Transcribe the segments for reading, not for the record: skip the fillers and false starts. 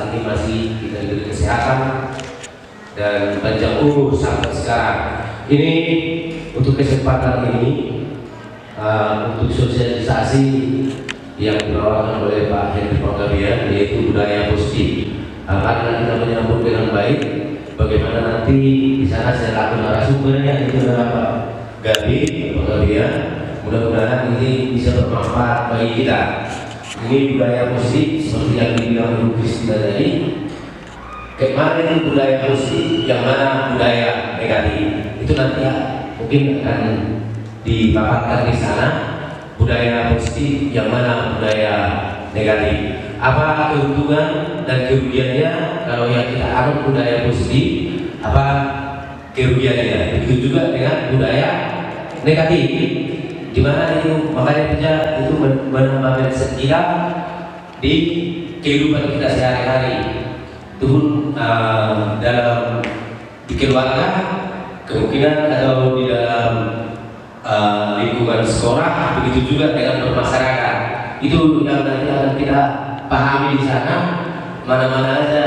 saat ini masih kita diberi kesehatan dan panjang umur sampai sekarang. Ini untuk kesempatan ini untuk sosialisasi yang dibawakan oleh Pak Henry Panggabean, yaitu budaya positif. Karena kita menyambut dengan baik, bagaimana nanti di sana saya lakukan narasumbernya itu adalah Pak Panggabean. Mudah-mudahan ini bisa bermanfaat bagi kita. Ini budaya positif seperti yang dibilang Ibu Kristina tadi. Kemarin budaya positif, yang mana budaya negatif, itu nanti mungkin akan dipaparkan di sana. Budaya positif, yang mana budaya negatif. Apa keuntungan dan kerugiannya kalau yang kita anut budaya positif? Apa kerugiannya? Begitu juga dengan budaya negatif. Di mana itu makanya kerja itu menambah mindset kita di kehidupan kita sehari-hari. Itu dalam di keluarga kemungkinan atau di dalam lingkungan sekolah, begitu juga dengan bermasyarakat. Itu yang nanti akan kita pahami di sana, mana-mana aja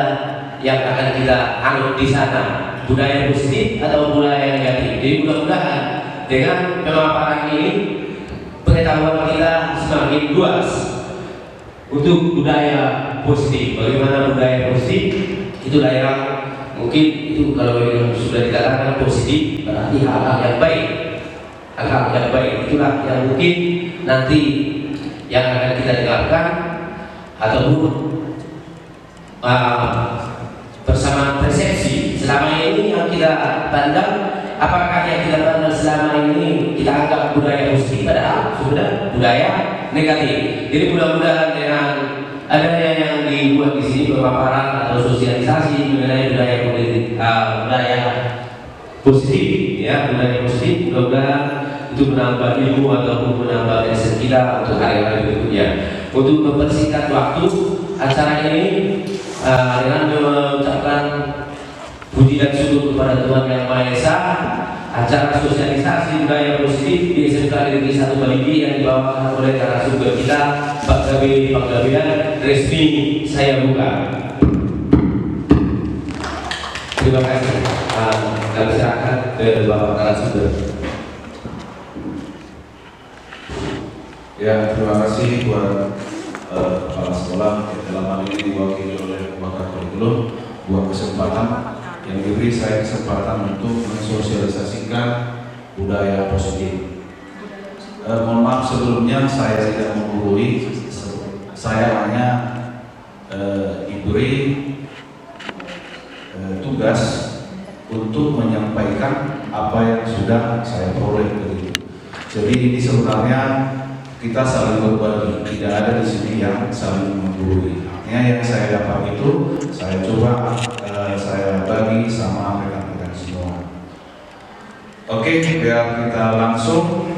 yang akan kita anut di sana, budaya positif atau budaya negatif. Jadi mudah-mudahan dengan pemaparan ini pengetahuan kita semakin luas untuk budaya positif. Bagaimana budaya positif? Itulah yang mungkin itu kalau yang sudah dikatakan positif berarti hal-hal yang baik. Hal-hal yang baik itulah yang mungkin nanti yang akan kita dengarkan ataupun bersama persepsi selama ini yang kita pandang. Apakah yang kita pandang selama ini kita anggap budaya positif padahal sudah budaya negatif. Jadi mudah-mudahan dengan adanya yang dibuat di sini pemaparan atau sosialisasi mengenai budaya positif, ya budaya positif, mudah-mudahan itu menambah ilmu ataupun menambah mindset kita untuk hari-hari berikutnya. Untuk mempersingkat waktu acara ini dengan mengucapkan puji dan syukur kepada Tuhan Yang Maha Esa, acara sosialisasi budaya positif di SMK Negeri 1 Baligi yang dibawakan oleh narasumber kita Pak Panggabean resmi saya buka. Terima kasih. Kami serahkan ke Bapak narasumber. Ya, terima kasih buat kepala sekolah yang dalam hal ini diwakili oleh Wakil Kurikulum buat kesempatan yang diberi saya kesempatan untuk mensosialisasikan budaya positif. Mohon maaf sebelumnya saya tidak menggurui, saya hanya diberi tugas untuk menyampaikan apa yang sudah saya peroleh begitu. Jadi ini sebenarnya kita saling berbagi, tidak ada di sini yang saling menggurui. Yang saya dapat itu saya coba saya bagi sama rekan-rekan semua. Oke, biar kita langsung.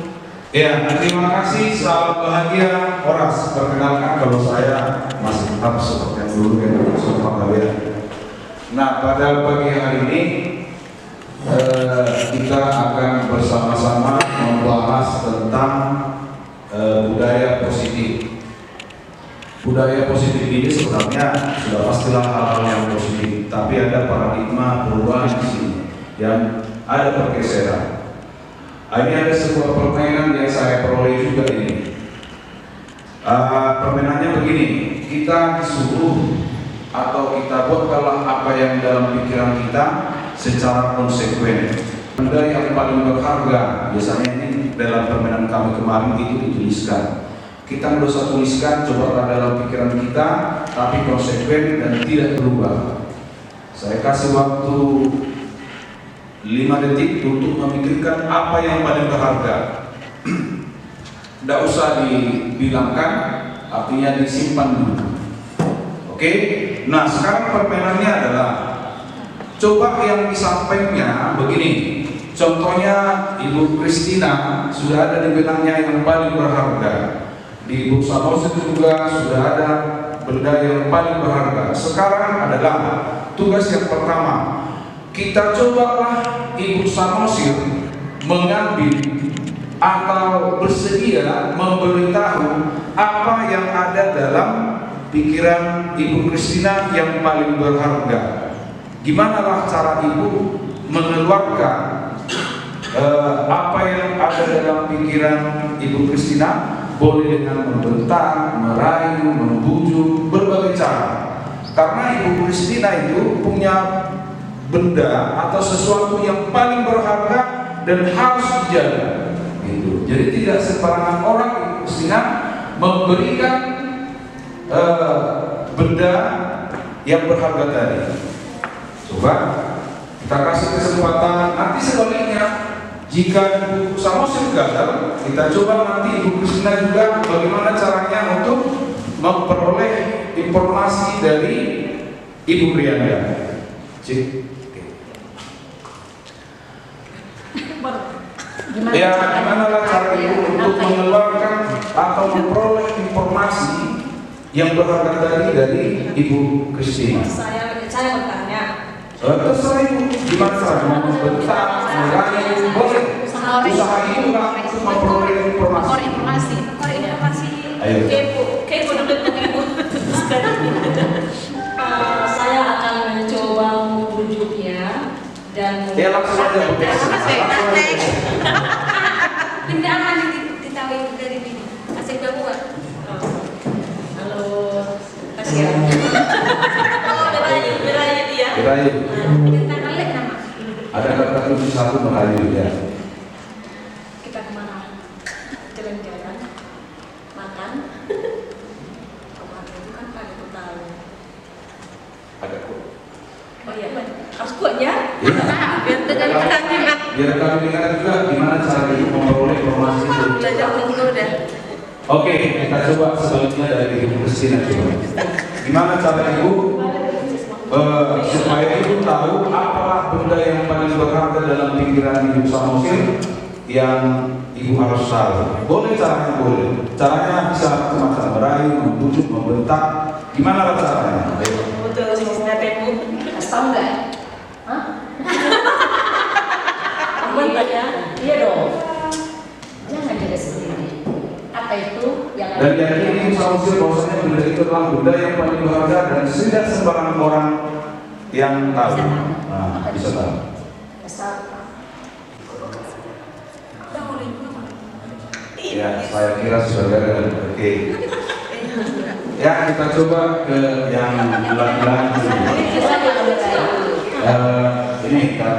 Ya, terima kasih, salam bahagia Horas. Perkenalkan kalau saya masih tetap seperti yang dulu ya, Pak kalian. Nah, pada pagi hari ini kita akan bersama-sama membahas tentang budaya positif. Budaya positif ini sebenarnya sudah pastilah hal-hal yang positif, tapi ada paradigma perubahan di sini yang ada pergeseran. Ini ada sebuah permainan yang saya peroleh juga ini. Permainannya begini, kita disuruh atau kita buatlah apa yang dalam pikiran kita secara konsekuen. Benda yang paling berharga, biasanya ini dalam permainan kami kemarin itu dituliskan. Kita nggak usah tuliskan, coba dalam pikiran kita, tapi konsekuen dan tidak berubah. Saya kasih waktu 5 detik untuk memikirkan apa yang paling berharga. Tidak usah dibilangkan, artinya disimpan dulu. Oke? Nah, sekarang permainannya adalah coba yang disampaikannya begini. Contohnya Ibu Kristina sudah ada dibilangnya yang paling berharga. Di Ibu Samosir juga sudah ada benda yang paling berharga. Sekarang adalah tugas yang pertama. Kita cobalah Ibu Samosir mengambil atau bersedia memberitahu apa yang ada dalam pikiran Ibu Christina yang paling berharga. Gimana lah cara Ibu mengeluarkan apa yang ada dalam pikiran Ibu Christina? Boleh dengan membentak, merayu, membujuk, berbagai cara. Karena Ibu Christina itu punya benda atau sesuatu yang paling berharga dan harus dijaga. Gitu. Jadi tidak sembarangan orang Ibu Christina memberikan benda yang berharga tadi. Coba kita kasih kesempatan. Nanti sebaliknya, jika Ibu Samosir gagal, kita coba nanti Ibu Christina juga bagaimana caranya untuk memperoleh informasi dari Ibu Prianda. Ya, gimana lah cara Ibu untuk mengeluarkan atau memperoleh informasi yang berharga tadi dari Ibu Christina? Saya bertanya. Terserah Ibu, gimana caranya membentak, merayu, boleh. Usaha Ibu lah untuk memperoleh informasi. Ayo. Kepo dulu Ibu. Saya akan mencoba membujuknya dan Ya langsung aja. pindahan ditawi dari ini. Asik banget. Halo. Kasih ya. Berayu dia. Berayu. Kita kalik nama. Ada kata kunci satu merayu ya. Kita kemana? Jalan-jalan, makan. Kemana itu kan pada aku tahu. Ada kok. Oh iya, harus kuat ya. Biar kami dengar juga gimana cara Ibu memperoleh informasi itu. Belajar dulu deh. Oke, kita coba sebaliknya dari Ibu Christina coba. Gimana cara Ibu supaya Ibu tahu apa benda yang paling berharga dalam pikiran Ibu Samosir yang Ibu harus tahu. Boleh caranya, boleh. Caranya bisa macam-macam, merayu, membujuk, membentak. Gimana caranya? Betul, sudah Ibu. Tahu nggak? Hah? Iya dong. Jangan jaga sendiri. Apa itu yang Dan yakin Ibu Samosir bahwasanya benda itu adalah benda yang paling berharga dan tidak sembarangan orang yang tahu. Nah, bisa tahu. Ya, saya kira saudara oke. Ya, kita coba ke yang laki-laki. Ini kan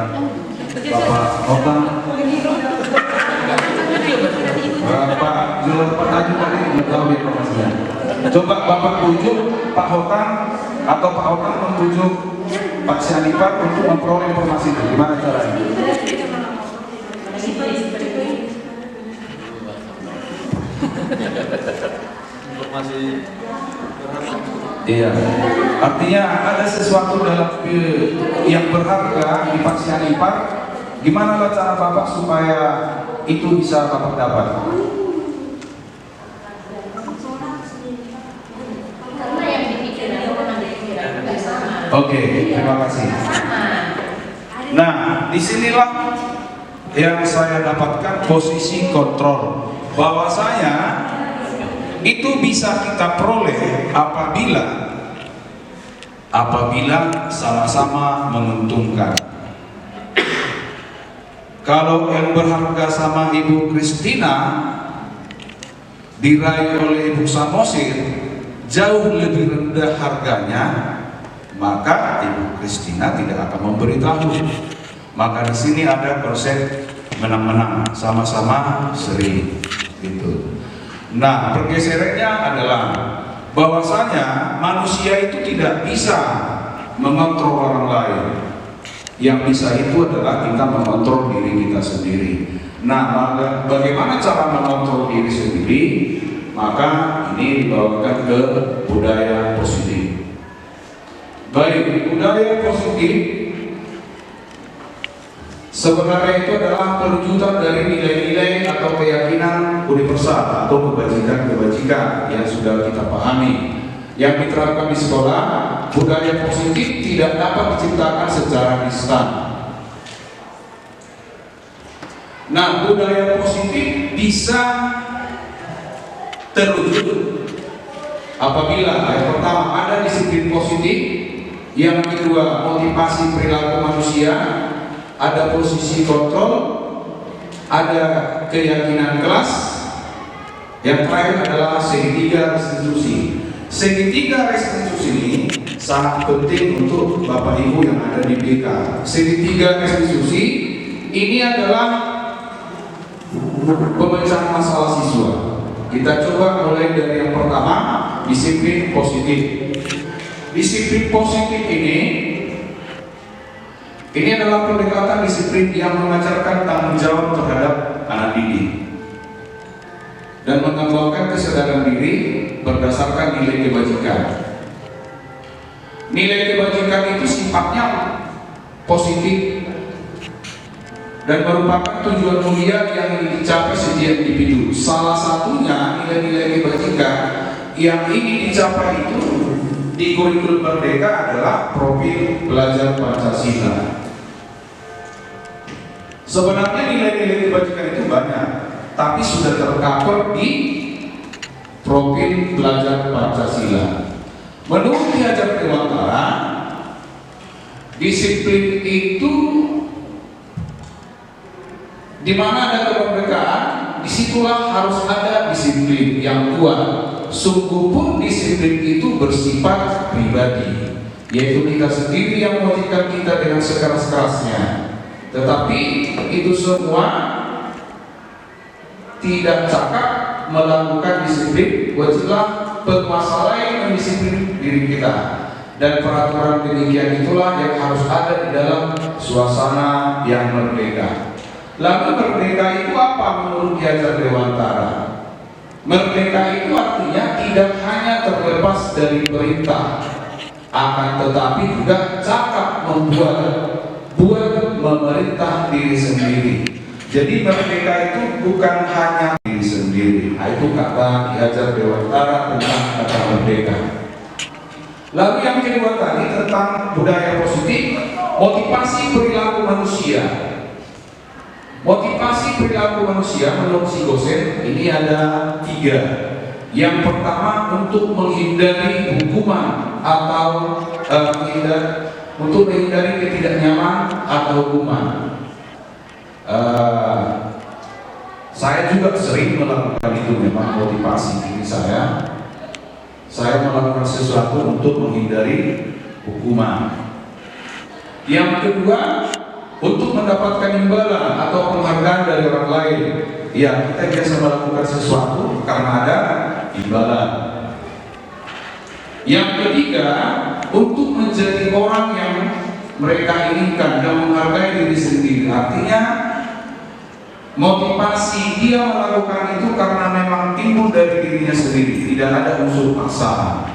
Bapak Otang. Bapak Jual tadi nggak tahu informasinya. Coba Bapak tuju Pak Hotang atau Pak Hotang mentuju Pak Sianipar untuk memperoleh informasi itu. Gimana caranya? Informasi Iya. Artinya ada sesuatu dalam yang berharga di Pak Sianipar. Gimana lah cara Bapak supaya itu bisa Bapak dapat? karena yang dipikirkan orang dipikirkan nggak sama. Oke, terima kasih. Nah, disinilah yang saya dapatkan posisi kontrol. Bahwasanya itu bisa kita peroleh apabila sama-sama menguntungkan. Kalau yang berharga sama Ibu Christina diraih oleh Ibu Samosir jauh lebih rendah harganya, maka Ibu Christina tidak akan memberitahu. Maka di sini ada konsep menang-menang, sama-sama seri, gitu. Nah, pergeserannya adalah bahwasanya manusia itu tidak bisa mengontrol orang lain. Yang bisa itu adalah kita mengontrol diri kita sendiri. Nah, bagaimana cara mengontrol diri sendiri? Maka ini dibawakan ke budaya positif. Baik, budaya positif sebenarnya itu adalah perwujudan dari nilai-nilai atau keyakinan universal atau kebajikan-kebajikan yang sudah kita pahami, yang diterapkan di sekolah. Budaya positif tidak dapat diciptakan secara instan. Nah, budaya positif bisa terwujud Apabila yang pertama ada disiplin positif, yang kedua motivasi perilaku manusia, ada posisi kontrol, ada keyakinan kelas, yang terakhir adalah segitiga restitusi. Segitiga restitusi ini sangat penting untuk Bapak Ibu yang ada di BK. Segitiga restitusi ini adalah pemecahan masalah siswa. Kita coba mulai dari yang pertama, disiplin positif. Disiplin positif ini adalah pendekatan disiplin yang mengajarkan tanggung jawab terhadap anak didik dan mengembangkan kesadaran diri berdasarkan nilai kebajikan. Nilai kebajikan itu sifatnya positif dan merupakan tujuan mulia yang dicapai setiap individu. Salah satunya nilai-nilai kebajikan yang ingin dicapai itu di kurikulum Merdeka adalah profil belajar Pancasila. Sebenarnya nilai-nilai kebajikan itu banyak, tapi sudah tercover di profil belajar Pancasila. Menurut Ki Hajar Dewantara, disiplin itu di mana ada kemerdekaan, disitulah harus ada disiplin yang kuat. Sungguh pun disiplin itu bersifat pribadi, yaitu kita sendiri yang mewajibkan kita dengan sekeras-kerasnya. Tetapi itu semua tidak cakap melakukan disiplin, wajiblah penguasa lain mendisiplin diri kita. Dan peraturan demikian itulah yang harus ada di dalam suasana yang merdeka. Lalu merdeka itu apa menurut Ki Hajar Dewantara? Merdeka itu artinya tidak hanya terlepas dari perintah, akan tetapi juga cakap buat memerintah diri sendiri. Jadi merdeka itu bukan hanya diri sendiri. Nah, itu kata Ki Hajar Dewantara tentang kata merdeka. Lalu yang kedua tadi tentang budaya positif, motivasi perilaku manusia. Motivasi perilaku manusia menurut si Gosen ini ada 3. Yang pertama untuk menghindari hukuman atau untuk menghindari ketidaknyamanan atau hukuman. Saya juga sering melakukan itu, memang motivasi diri saya. Saya melakukan sesuatu untuk menghindari hukuman. Yang kedua, untuk mendapatkan imbalan atau penghargaan dari orang lain. Ya, kita biasa melakukan sesuatu karena ada imbalan. Yang ketiga, untuk menjadi orang yang mereka inginkan dan menghargai diri sendiri. Artinya motivasi dia melakukan itu karena memang timbul dari dirinya sendiri, tidak ada unsur paksaan.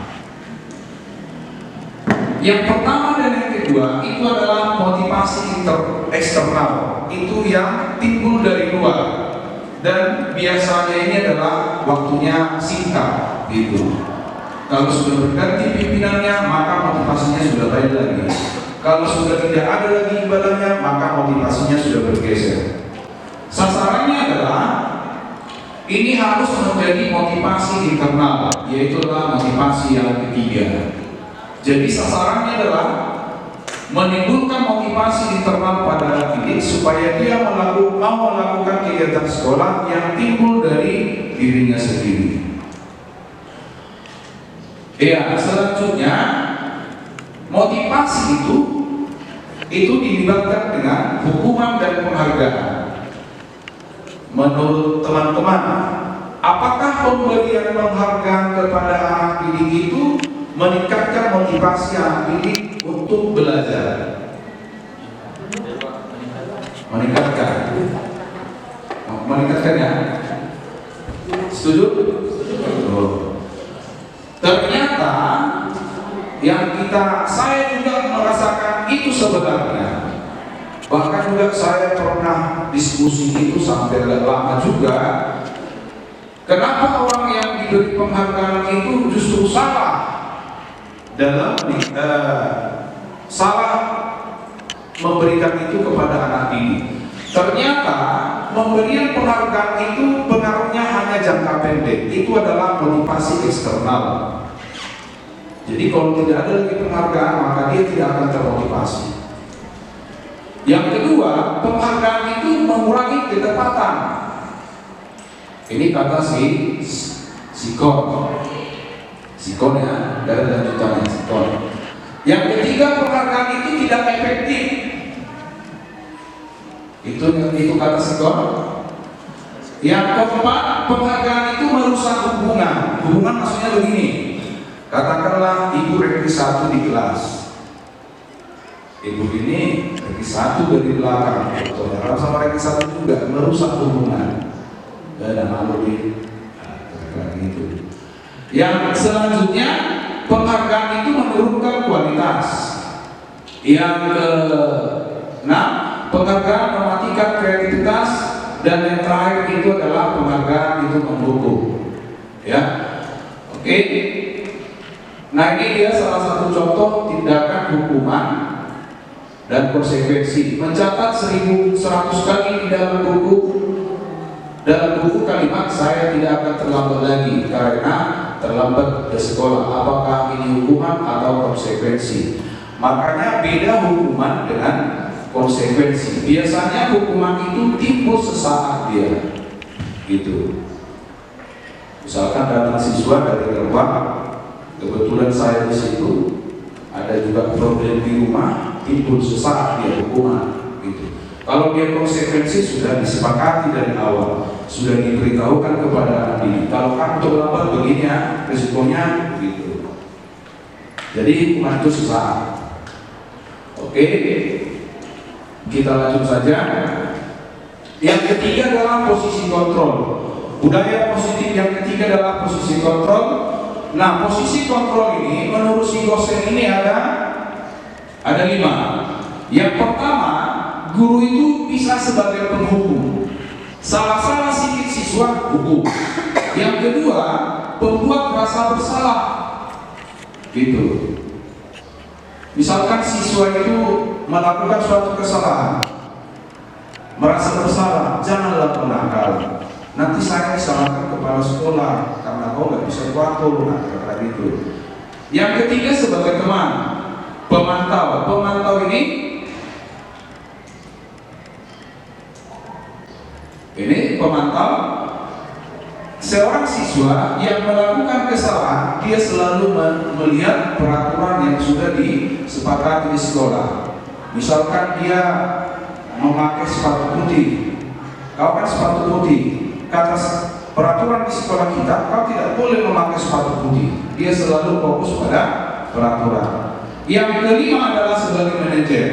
Yang pertama dan yang kedua itu adalah motivasi eksternal, itu yang timbul dari luar dan biasanya ini adalah waktunya singkat gitu. Kalau sudah berganti pimpinannya maka motivasinya sudah lain lagi. Kalau sudah tidak ada lagi imbalannya maka motivasinya sudah bergeser. Sasarannya adalah ini harus menjadi motivasi internal, yaitu motivasi yang ketiga. Jadi sasarannya adalah menimbulkan motivasi internal pada anak didik supaya dia mau melakukan kegiatan sekolah yang timbul dari dirinya sendiri. Ya, selanjutnya motivasi itu dilibatkan dengan hukuman dan penghargaan. Menurut teman-teman, apakah pemberian penghargaan kepada anak didik itu meningkatkan motivasi anak didik untuk belajar? Meningkatkan ya? Setuju? Ternyata yang saya juga merasakan itu sebenarnya. Bahkan juga saya pernah diskusi itu sampai agak lama juga. Kenapa orang yang diberi penghargaan itu justru salah dalam salah memberikan itu kepada anak didik? Ternyata pemberian penghargaan itu pengaruhnya hanya jangka pendek. Itu adalah motivasi eksternal. Jadi kalau tidak ada lagi penghargaan, maka dia tidak akan termotivasi. Yang kedua, penghargaan itu mengurangi ketepatan. Ini kata Sikon ya, dari lanjutannya Sikon. Yang ketiga, penghargaan itu tidak efektif. Itu kata Sikon. Yang keempat, penghargaan itu merusak hubungan. Hubungan maksudnya begini. Katakanlah ibu ranking 1 di kelas. Ibu ini ranking 1 dari belakang. Toleran sama ranking 1 juga merusak hubungan. Dan malu gitu. Yang selanjutnya, penghargaan itu menurunkan kualitas. Yang keenam, penghargaan mematikan kreativitas. Dan yang terakhir itu adalah penghargaan itu mendukung. Ya, oke. Nah, ini dia salah satu contoh tindakan hukuman dan konsekuensi. Mencatat 1100 kali di dalam buku. Dalam buku kalimat saya tidak akan terlambat lagi karena terlambat ke sekolah. Apakah ini hukuman atau konsekuensi? Makanya beda hukuman dengan konsekuensi. Biasanya hukuman itu timbul sesaat dia, gitu. Misalkan datang siswa dari Rembang, kebetulan saya di situ, ada juga problem di rumah, timbul sesaat dia hukuman, gitu. Kalau dia konsekuensi sudah disepakati dari awal, sudah diberitahukan kepada anak didik. Kalau kamu terlambat begini ya, risikonya, gitu. Jadi hukuman itu sesaat. Oke. Kita lanjut saja. Yang ketiga adalah posisi kontrol. Budaya positif yang ketiga adalah posisi kontrol. Nah, posisi kontrol ini menurut si dosen ini ada 5. Yang pertama, guru itu bisa sebagai penghukum. Salah-salah sedikit siswa hukum. Yang kedua, pembuat rasa bersalah. Gitu. Misalkan siswa itu melakukan suatu kesalahan, merasa bersalah, janganlah menakal. Nanti saya disalahkan kepala sekolah karena kau nggak bisa kuatur, kata gitu. Yang ketiga sebagai teman, pemantau. Pemantau ini pemantau. Seorang siswa yang melakukan kesalahan, dia selalu melihat peraturan yang sudah disepakati di sekolah. Misalkan dia memakai sepatu putih, kau kan sepatu putih, kata peraturan di sekolah kita, kau tidak boleh memakai sepatu putih. Dia selalu fokus pada peraturan. Yang kelima adalah sebagai manajer.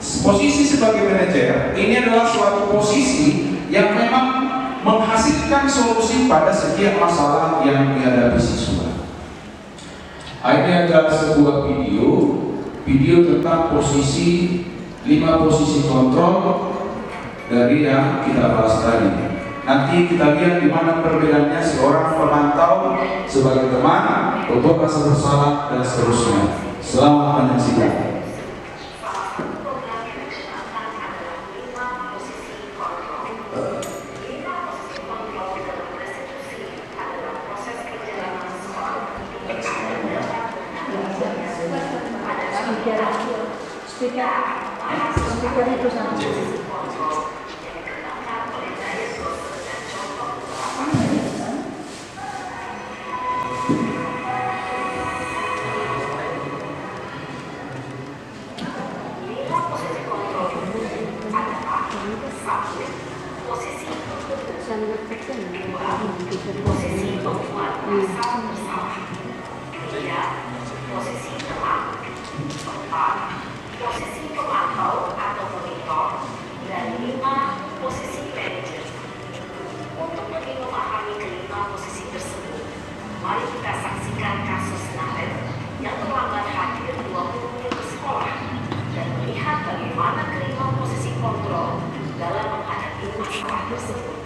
Posisi sebagai manajer ini adalah suatu posisi yang memang menghasilkan solusi pada setiap masalah yang dihadapi siswa. Ini adalah sebuah video tentang 5 posisi kontrol dari yang kita bahas tadi. Nanti kita lihat di mana perbedaannya seorang pemantau sebagai teman, pembuat rasa bersalah dan seterusnya. Selamat menyaksikan. Speaker itu sama. Posisi pemantau atau monitor, dan 5 posisi manajer. Untuk lebih memahami kelima posisi tersebut, mari kita saksikan kasus Naret yang terlambat hadir 20 menit ke sekolah dan melihat bagaimana kelima posisi kontrol dalam menghadapi masalah tersebut.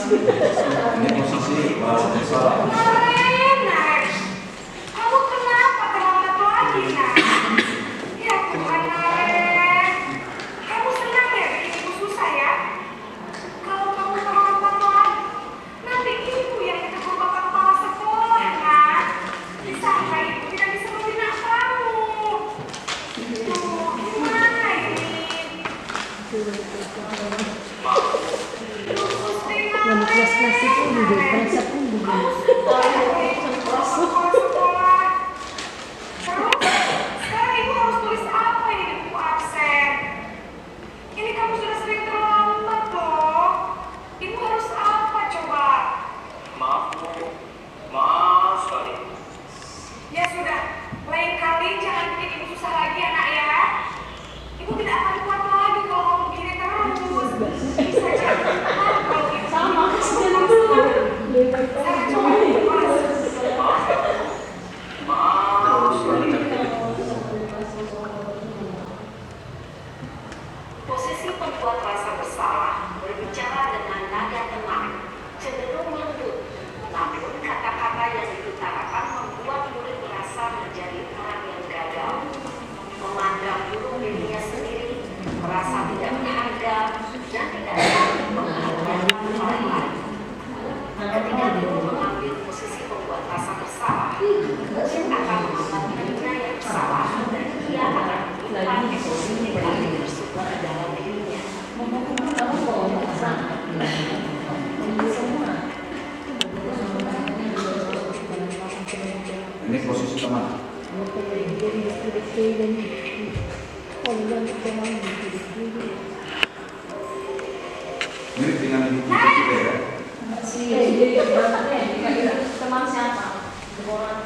Ini posisi salah. Naren, kamu kenapa terlambat lagi, Nak? Ya Tuhan, Naren. Kamu senang ya bikin ibu susah ya? Kalau kamu terlambat lagi, nanti ibu yang ditegur bapak kepala sekolah, Nak. Disangka ibu tidak bisa membina kamu. Tuh, gimana ini? Kelas-kelas itu juga konsep pun juga. Sekarang ibu harus tulis apa ini di buku absen? Ini kamu sudah sering terlambat loh. Ibu harus apa coba? Maaf Bu, maaf sekali. Ya sudah, lain kali jangan bikin ibu susah lagi ya nak ya. Ibu tidak akan kuat lagi kalau kamu begini terus. Bisa jadi kalau ibu Sama saya coba Maaf sekali. posisi pembuat rasa bersalah berbicara dengan nada tenang, cenderung lembut. Namun kata-kata yang diutarakan membuat murid merasa menjadi orang yang gagal, memandang buruk dirinya sendiri, merasa tidak berharga, dan tidak saling menghargai orang lain. Ketika ibu mengambil posisi pembuat rasa bersalah, murid akan menganggap dirinya yang bersalah dan ia akan menyimpan emosi negatif tersebut dalam dirinya. Ini posisi kemana? Mirip dengan ibu kita juga ya. Teman siapa? Wah,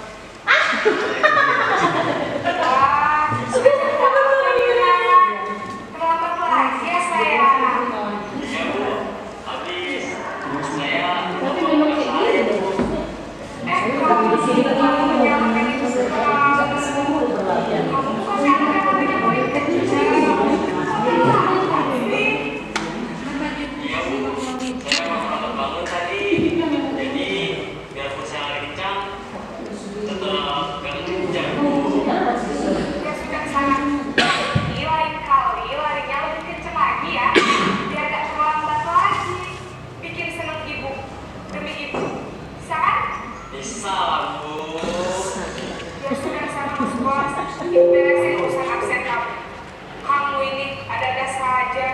sudah terlambat lagi ya sayang. Ya Bu, habis saya Tapi memang kayak gini deh. Kamu menjalankan itu sekarang. Kamu bukan yang namanya murid kecil. iya Bu, saya memang lambat bangun tadi. Jadi biarpun saya lari kencang, tetap gak kencang Bu. Ya sudah sana. Ini lain kali larinya lebih kenceng lagi ya. Biar gak terlambat lagi. Bikin seneng ibu demi ibu. Bisa kan? Bisa lah Bu. Ya sudah sana masuk kelas. Ibu beresin urusan absen kamu. Kamu ini ada-ada saja.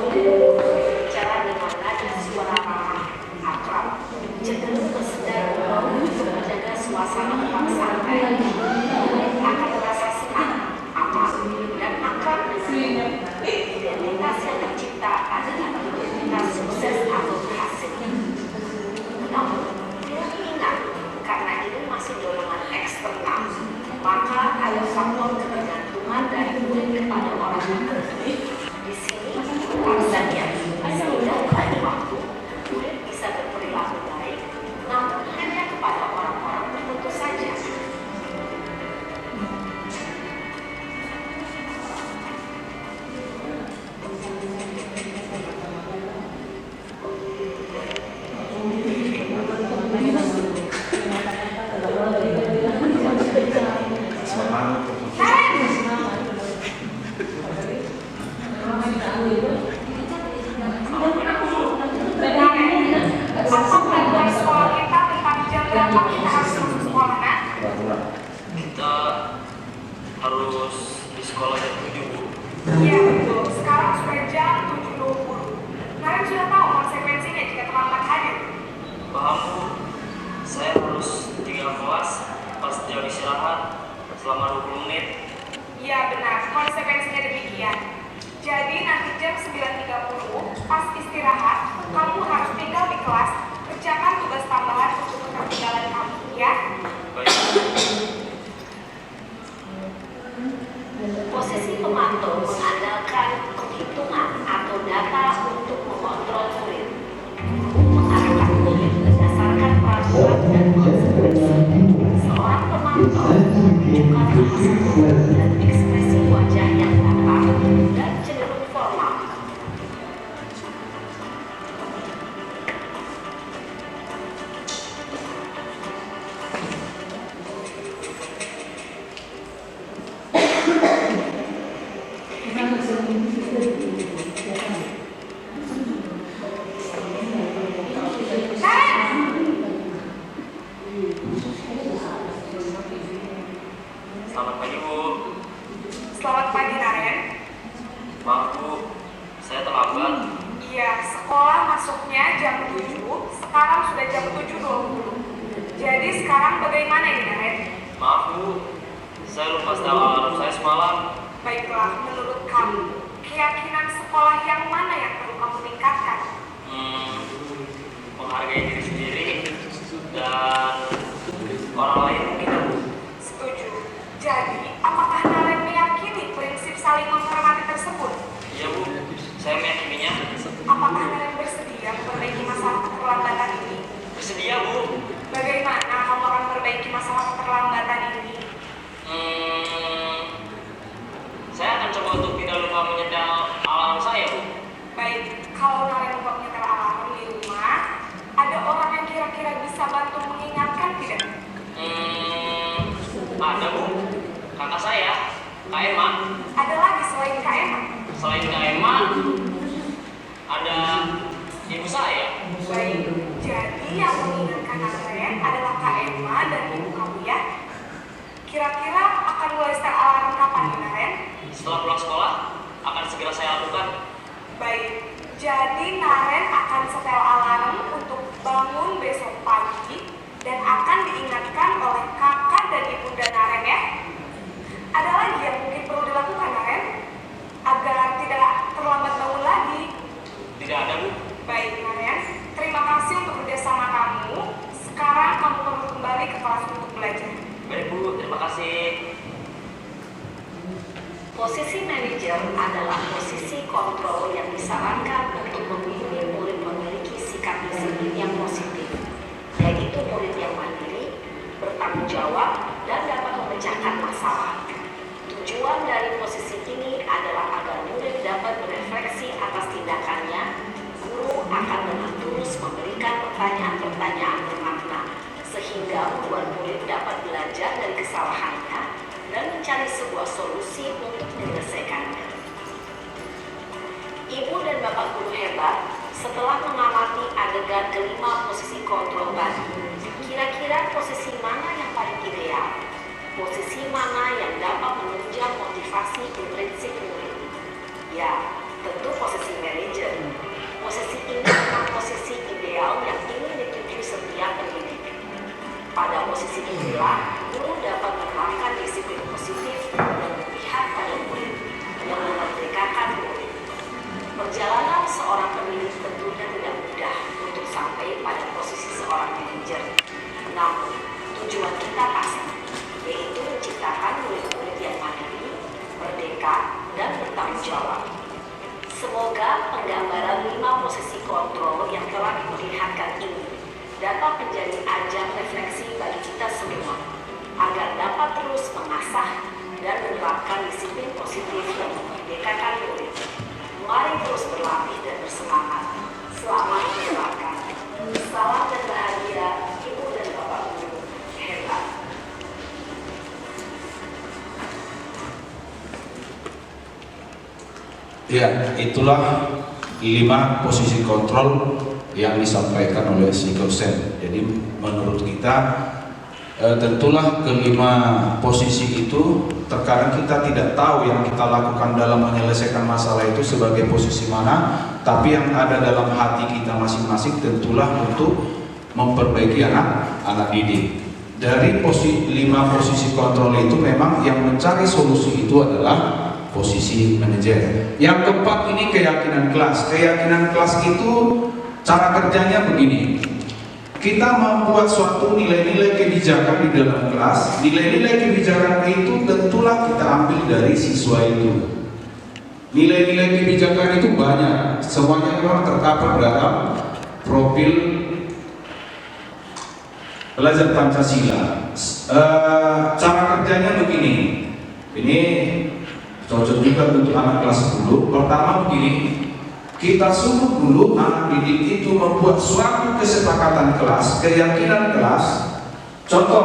Bicara dengan nada suara ramah, akrab, cenderung bersedar untuk menjaga suasana tetap santai. Akan merasa senang, aman, dan akrab dengan identitas yang tercipta adalah identitas sukses atau berhasil. Namun, ingat, karena ini masih dorongan eksternal, maka ada faktor ketergantungan dari murid kepada orang lain. Di sini, absennya sehingga pada waktu murid bisa berperilaku baik, namun hanya kepada orang-orang tertentu saja. Semangat. Apa Dari sekolah kita tentang jam berapa kita harus masuk sekolah, nak? Kita harus di sekolah jam 7 Bu. Iya betul, sekarang sudah jam 7.20. Kalian sudah tahu konsekuensinya jika terlambat hadir. Paham Bu, saya harus tinggal kelas pas jam istirahat selama 20 menit. Iya benar, konsekuensinya demikian. Jadi nanti jam 9.30 pas istirahat, kamu harus tinggal di kelas, kerjakan tugas tambahan untuk ketertinggalan kamu, ya. Baik. Posisi pemantau mengandalkan penghitungan atau data untuk mengontrol murid. Mengarahkan murid berdasarkan peraturan dan konsekuensi. Seorang pemantau bukan bahasa tubuh dan ekspresi wajah yang datar dan cenderung formal. sekolah masuknya jam 7, sekarang sudah jam 7.20. Jadi sekarang bagaimana ini, Naren? Maaf Bu, saya lupa setel alarm saya semalam. Baiklah, menurut kamu, keyakinan sekolah yang mana yang perlu kamu tingkatkan? Menghargai diri sendiri dan orang lain mungkin Bu. Setuju. Jadi, apakah Naren meyakini prinsip saling menghormati tersebut? Iya Bu, saya meyakininya. Apakah Naren bersedia memperbaiki masalah keterlambatan ini? Bersedia Bu. Bagaimana kamu akan memperbaiki masalah keterlambatan ini? Saya akan coba untuk tidak lupa menyetel alarm saya Bu. Baik, kalau Naren lupa menyetel alarm di rumah, ada orang yang kira-kira bisa bantu mengingatkan tidak? Ada Bu, kakak saya, Kak Emma. Ada lagi selain Kak Emma? Selain Kak Emma, ada ibu saya. Baik, jadi yang mengingatkan Naren adalah Kak Emma dan ibu kamu ya? Kira-kira akan mulai setel alarm kapan nih, Naren? Setelah pulang sekolah, akan segera saya lakukan. Baik, jadi Naren akan setel alarm untuk bangun besok pagi dan akan diingatkan oleh kakak dan ibunda Naren ya. Ada lagi yang mungkin perlu dilakukan, Naren, agar tidak terlambat bangun lagi? Tidak ada Bu. Baik, Naren, terima kasih untuk kerjasama kamu. Sekarang kamu perlu kembali ke kelas untuk belajar. Baik Bu, terima kasih. Posisi manajer adalah posisi kontrol yang disarankan untuk membimbing murid memiliki sikap disiplin yang positif, yaitu murid yang mandiri, bertanggung jawab, dan dapat memecahkan masalah. Tujuan dari posisi ini adalah agar murid dapat berefleksi atas tindakannya. Guru akan dengan tulus memberikan pertanyaan-pertanyaan bermakna, sehingga membuat murid dapat belajar dari kesalahannya dan mencari sebuah solusi untuk menyelesaikannya. Ibu dan Bapak guru hebat, setelah mengamati adegan kelima posisi kontrol tadi, kira-kira posisi mana yang paling ideal? Posisi mana yang dapat menunjang motivasi intrinsik murid? Ya, tentu posisi manajer. Posisi ini memang posisi ideal yang ingin dituju setiap pendidik. Pada posisi inilah, guru dapat menerapkan disiplin positif dan memihak pada murid yang memerdekakan murid. Perjalanan seorang pendidik tentunya tidak mudah untuk sampai pada posisi seorang manajer. Namun, tujuan kita pasti, yaitu menciptakan murid-murid yang mandiri, merdeka, dan bertanggung jawab. Semoga penggambaran 5 posisi kontrol yang telah diperlihatkan ini dapat menjadi ajang refleksi bagi kita semua, agar dapat terus mengasah dan menerapkan disiplin positif yang memerdekakan murid. Mari terus berlatih dan bersemangat. Selamat menyenangkan. Salam dan bahagia, Ibu dan Bapak guru hebat. Ya, itulah 5 posisi kontrol yang disampaikan oleh si dosen. Jadi menurut kita tentulah kelima posisi itu terkadang kita tidak tahu yang kita lakukan dalam menyelesaikan masalah itu sebagai posisi mana, tapi yang ada dalam hati kita masing-masing tentulah untuk memperbaiki anak didik. Dari 5 posisi kontrol itu memang yang mencari solusi itu adalah posisi manajer. Yang keempat ini keyakinan kelas. Keyakinan kelas itu cara kerjanya begini. Kita membuat suatu nilai-nilai kebijakan di dalam kelas. Nilai-nilai kebijakan itu tentulah kita ambil dari siswa itu. Nilai-nilai kebijakan itu banyak. Semuanya memang tercover dalam profil pelajar Pancasila. Cara kerjanya begini. Ini cocok juga untuk anak kelas 10. Pertama begini, kita suruh dulu anak didik itu membuat suatu kesepakatan kelas, keyakinan kelas. Contoh,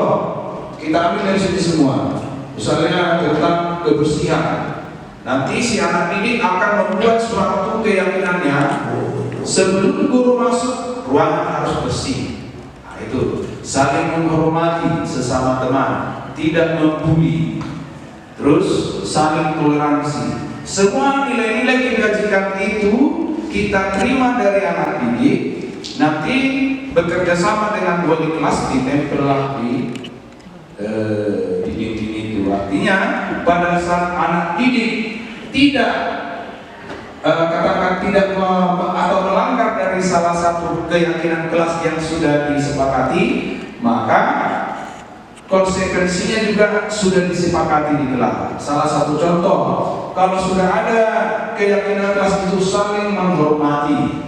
kita ambil dari sini semua. Misalnya tentang kebersihan. Nanti si anak didik akan membuat suatu keyakinannya, sebelum guru masuk, ruangan harus bersih. Nah, itu saling menghormati sesama teman, tidak membuli. Terus saling toleransi. Semua nilai-nilai kebajikan itu kita terima dari anak didik, nanti bekerja sama dengan wali kelas ditempellah di dinding-dinding itu. Artinya pada saat anak didik tidak katakan tidak atau melanggar dari salah satu keyakinan kelas yang sudah disepakati, maka konsekuensinya juga sudah disepakati di kelas. Salah satu contoh, kalau sudah ada keyakinan kelas itu saling menghormati,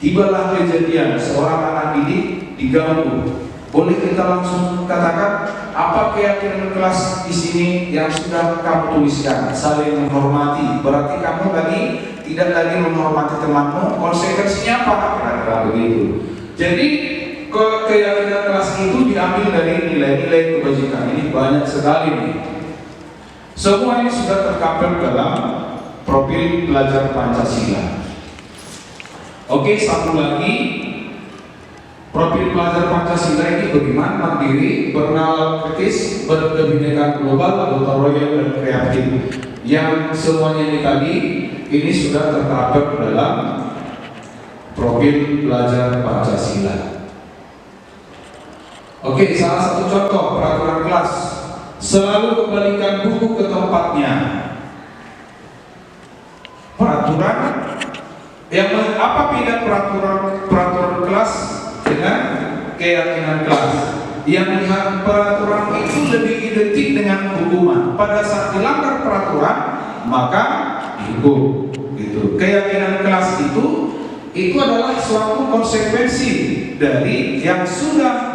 tibalah kejadian seorang anak didik diganggu, boleh kita langsung katakan apa keyakinan kelas di sini yang sudah kamu tuliskan, saling menghormati. Berarti kamu tadi tidak lagi menghormati temanmu, konsekuensinya apa? Kira-kira begitu. Jadi keyakinan kelas itu diambil dari nilai-nilai kebajikan. Ini banyak sekali nih. Semua ini sudah terkapal dalam profil pelajar Pancasila. Oke, satu lagi, profil pelajar Pancasila ini bagaimana? Mandiri, bernalar kritis, berkebinekaan global, gotong royong dan kreatif. Yang semuanya ini tadi ini sudah terkapal dalam profil pelajar Pancasila. Oke, salah satu contoh peraturan kelas, selalu kembalikan buku ke tempatnya. Peraturan yang apa beda peraturan kelas dengan keyakinan kelas? Yang lihat peraturan itu lebih identik dengan hukuman. Pada saat dilanggar peraturan maka dihukum. Gitu. Keyakinan kelas itu adalah suatu konsekuensi dari yang sudah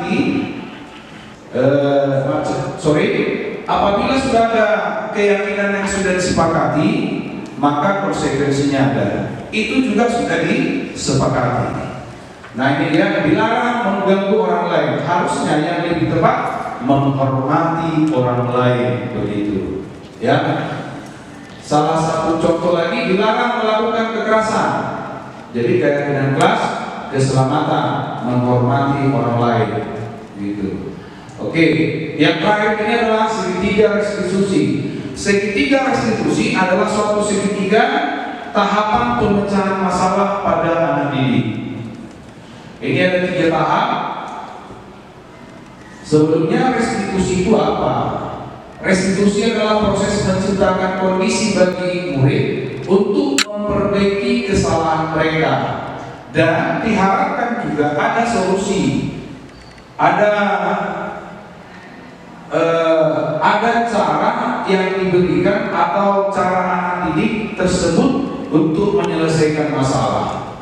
apabila sudah ada keyakinan yang sudah disepakati, maka konsekuensinya ada. Itu juga sudah disepakati. Nah, ini dia, dilarang mengganggu orang lain. Harusnya yang lebih tepat menghormati orang lain, begitu. Ya. Salah satu contoh lagi, dilarang melakukan kekerasan. Jadi keyakinan kelas, keselamatan, menghormati orang lain, gitu. Oke, yang terakhir ini adalah segitiga restitusi. Segitiga restitusi adalah suatu segitiga tahapan pemecahan masalah pada anak didik. Ini ada 3 tahap. Sebelumnya restitusi itu apa? Restitusi adalah proses menciptakan kondisi bagi murid untuk memperbaiki kesalahan mereka, dan diharapkan juga ada solusi, ada cara yang diberikan atau cara anak didik tersebut untuk menyelesaikan masalah.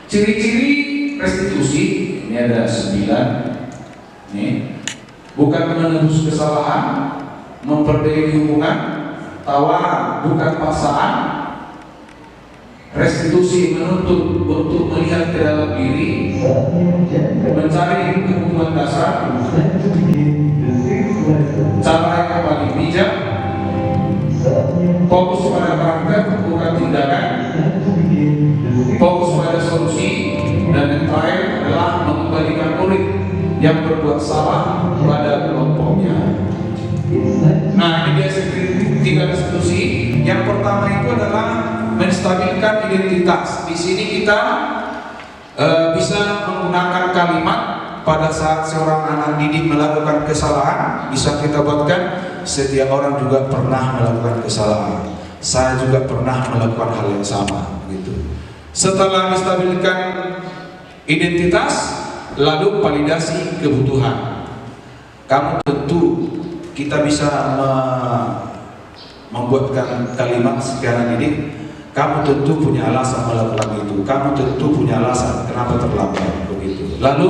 Ciri-ciri restitusi ini ada 9. Nih, bukan menebus kesalahan, memperbaiki hubungan, tawaran bukan paksaan, restitusi menuntut untuk melihat ke dalam diri, mencari kebutuhan dasar, cara yang paling bijak, fokus pada karakter bukan tindakan, fokus pada solusi, dan yang terakhir adalah mengembalikan murid yang berbuat salah pada kelompoknya. Nah, ini dia 3 restitusi. Yang pertama itu adalah menstabilkan identitas. Di sini kita bisa menggunakan kalimat pada saat seorang anak didik melakukan kesalahan, bisa kita buatkan setiap orang juga pernah melakukan kesalahan. Saya juga pernah melakukan hal yang sama, gitu. Setelah menstabilkan identitas, lalu validasi kebutuhan. Kamu tentu kita bisa membuatkan kalimat secara didik. Kamu tentu punya alasan melakukan itu. Kamu tentu punya alasan kenapa terlambat, begitu. Lalu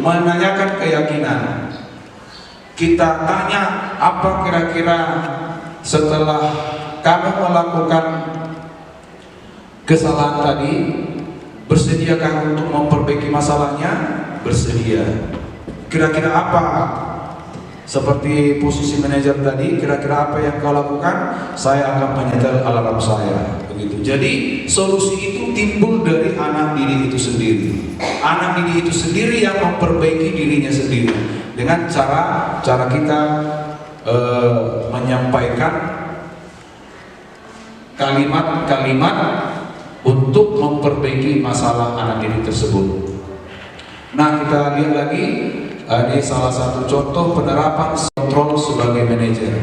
menanyakan keyakinan. Kita tanya, apa kira-kira setelah kamu melakukan kesalahan tadi, bersediakah untuk memperbaiki masalahnya? Bersedia. Kira-kira apa? Seperti posisi manajer tadi, kira-kira apa yang kau lakukan? Saya akan menyetel alarm saya, begitu. Jadi solusi itu timbul dari anak didik itu sendiri. Anak didik itu sendiri yang memperbaiki dirinya sendiri dengan cara kita menyampaikan kalimat-kalimat untuk untuk memperbaiki masalah anak didik tersebut. Nah, kita lihat lagi, ini salah satu contoh penerapan kontrol sebagai manajer.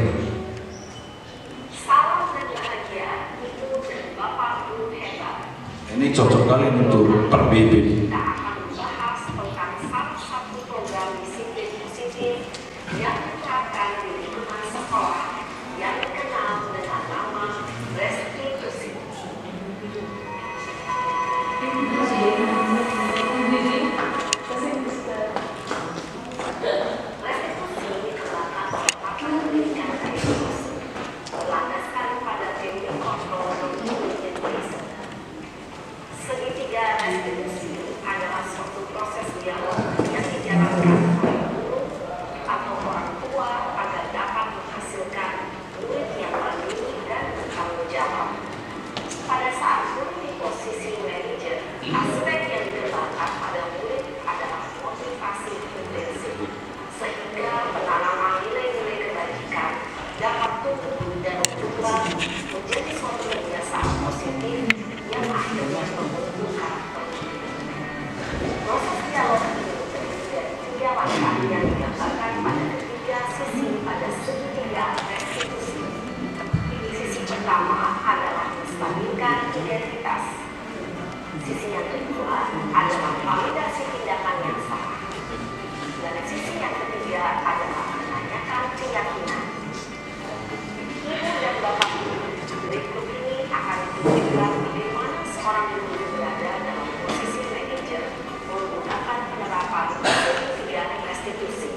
Salam dan bahagia, Ibu dan Bapak Guru hebat. Ini cocok kali untuk per BB. Kita akan membahas tentang salah satu program disiplin positif yang diterapkan di lingkungan sekolah yang dikenal dengan nama restitusi. Restitusi diterapkan oleh pakar pendidikan restitusi berlandaskan pada teori kontrol non-intervention. Segitiga restitusi adalah suatu proses dialog yang dijalankan oleh guru atau orang tua agar dapat menghasilkan murid yang mandiri dan bertanggung jawab. Pada saat guru di posisi manajer, aspek yang dikembangkan pada murid adalah motivasi intensif, sehingga penanaman nilai-nilai kebajikan dapat tumbuh dan berkembang menjadi suatu kebiasaan positif yang akhirnya membentuk karakter. Proses dialog ini terdiri dari 3 langkah yang digambarkan pada ketiga sisi pada segitiga restitusi. Sisi pertama adalah menstabilkan identitas. Sisi yang kedua adalah validasi tindakan yang salah. Dan sisi yang ketiga adalah menanyakan keyakinan. Ibu dan Bapak Guru, berikut ini akan ditunjukkan bagaimana seorang guru berada dalam posisi manajer menggunakan penerapan segitiga restitusi.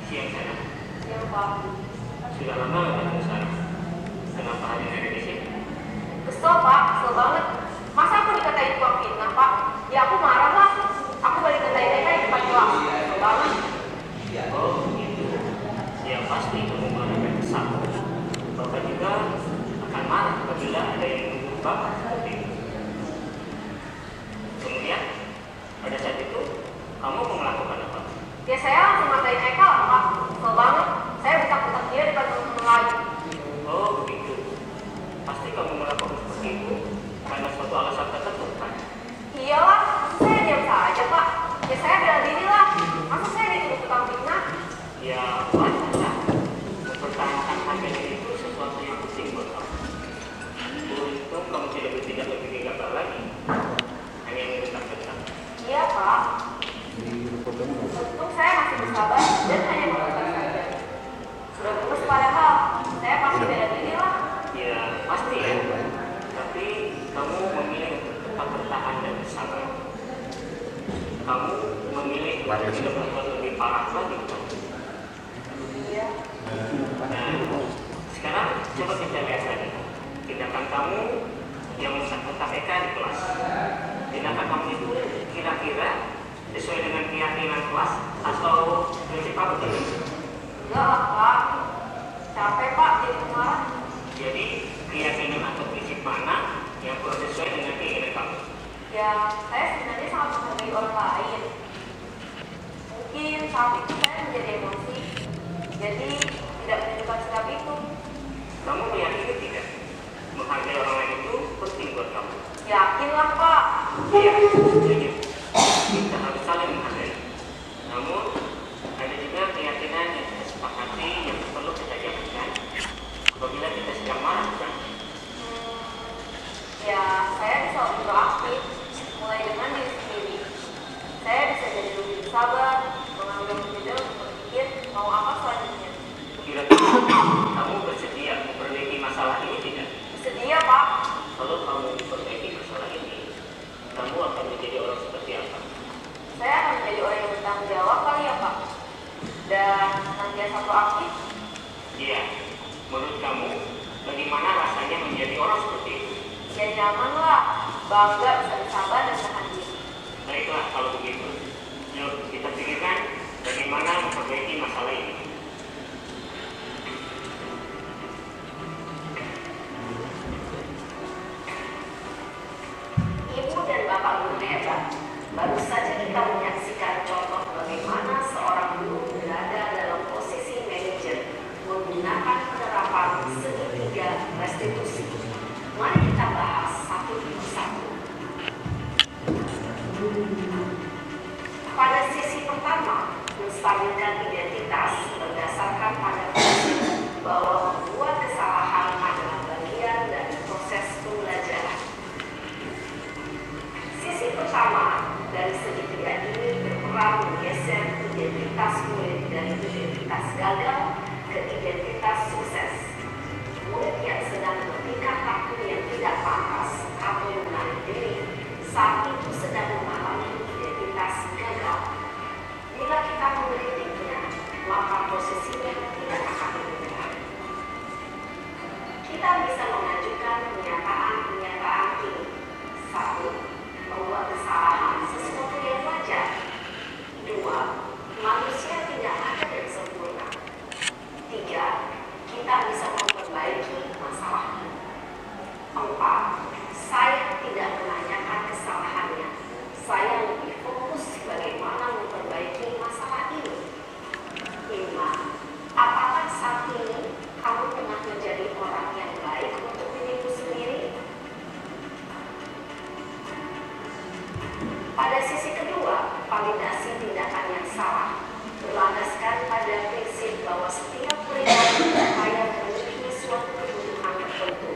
Siang sana. Yang Pak, Sudah lama nggak ketemu sana? Kenapa hanya ada di sini? Kesel Pak, kesel banget. Masa aku dikatain tukang fitnah Pak? Ya aku marah lah. Aku balik katain mereka di depan kelas. Kesel banget. Oh begitu. Ya pasti kamu marah dan kesal. Bapak juga akan marah apabila ada yang menuduh Bapak seperti itu. Kemudian pada saat itu kamu mau melakukan apa? Ya saya langsung ngatain Eka lah Pak. Kesel banget. Saya bentak-bentak dia di depan teman-teman lain. Oh begitu. Pasti kamu melakukan seperti itu karena suatu alasan tertentu kan? Iyalah, masa saya diam saja Pak. Ya saya bela diri lah. Masa saya dituduh tukang fitnah? Ya wajar lah. Mempertahankan harga diri itu sesuatu yang penting buat kamu. Untung kamu tidak bertindak lebih gegabah lagi. Hanya mengentak-entak. Iya Pak. Untung saya masih bersabar dan hanya melakukan saja. Sudah gemes padahal. Saya pasti bela diri lah. Ya pasti ya. Tapi kamu memilih untuk tetap bertahan dan bersabar. Kamu memilih untuk tidak berbuat lebih parah lagi. Iya. Nah, sekarang coba kita lihat lagi tindakan kamu yang mentak-mentak Eka di kelas. Tindakan kamu itu kira-kira sesuai dengan keyakinan kelas atau prinsip apa tidak? Enggak lah Pak. Capek Pak jadi pemarah. Jadi keyakinan atau prinsip mana yang kurang sesuai dengan keinginan kamu? Ya, saya sebenarnya sangat menghargai orang lain. Mungkin saat itu saya menjadi emosi. Jadi tidak menunjukkan sikap itu. Kamu meyakini tidak? Menghargai orang lain itu penting buat kamu. Yakinlah Pak. Iya, setuju. Kita harus saling menghargai. Namun, ada juga keyakinan yang kita sepakati yang perlu kita jalankan apabila kita sedang marah, kan? Ya, saya bisa lebih proaktif. Mulai dengan diri sendiri. Saya bisa jadi lebih sabar, mengambil jeda untuk berpikir mau apa selanjutnya. Kira-kira kamu bersedia memperbaiki masalah ini tidak? Sedia Pak. Kalau kamu memperbaiki masalah ini, kamu akan menjadi orang seperti apa? Saya akan menjadi orang yang bertanggung jawab kali ya Pak. Dan senantiasa proaktif. Iya, menurut kamu bagaimana rasanya menjadi orang seperti itu? Ya nyaman lah. Bangga bisa bersabar dan tahan diri. Baiklah kalau begitu. Yuk kita pikirkan bagaimana memperbaiki masalah ini. Ibu dan Bapak Guru hebat, menstabilkan identitas berdasarkan pada prinsip bahwa membuat kesalahan adalah bagian dari proses pembelajaran. Sisi pertama dari segitiga ini berperan menggeser identitas murid dari identitas gagal ke identitas sukses. Murid yang sedang bertingkah laku yang tidak pantas atau menarik diri saat itu sedang mengalami identitas gagal. Bila kita mengkritiknya, maka posisinya tidak akan berubah. Kita bisa mengajukan pernyataan-pernyataan ini. 1. Membuat kesalahan sesuatu yang wajar. 2. Manusia tidak ada yang sempurna. 3. Kita bisa memperbaiki masalah. 4. Saya tidak menanyakan kesalahannya. Saya lebih fokus bagaimana memperbaiki masalah ini. 5. Apakah saat ini kamu tengah menjadi orang yang baik untuk dirimu sendiri? Pada sisi kedua, validasi tindakan yang salah berlandaskan pada prinsip bahwa setiap perilaku berupaya memenuhi suatu kebutuhan tertentu.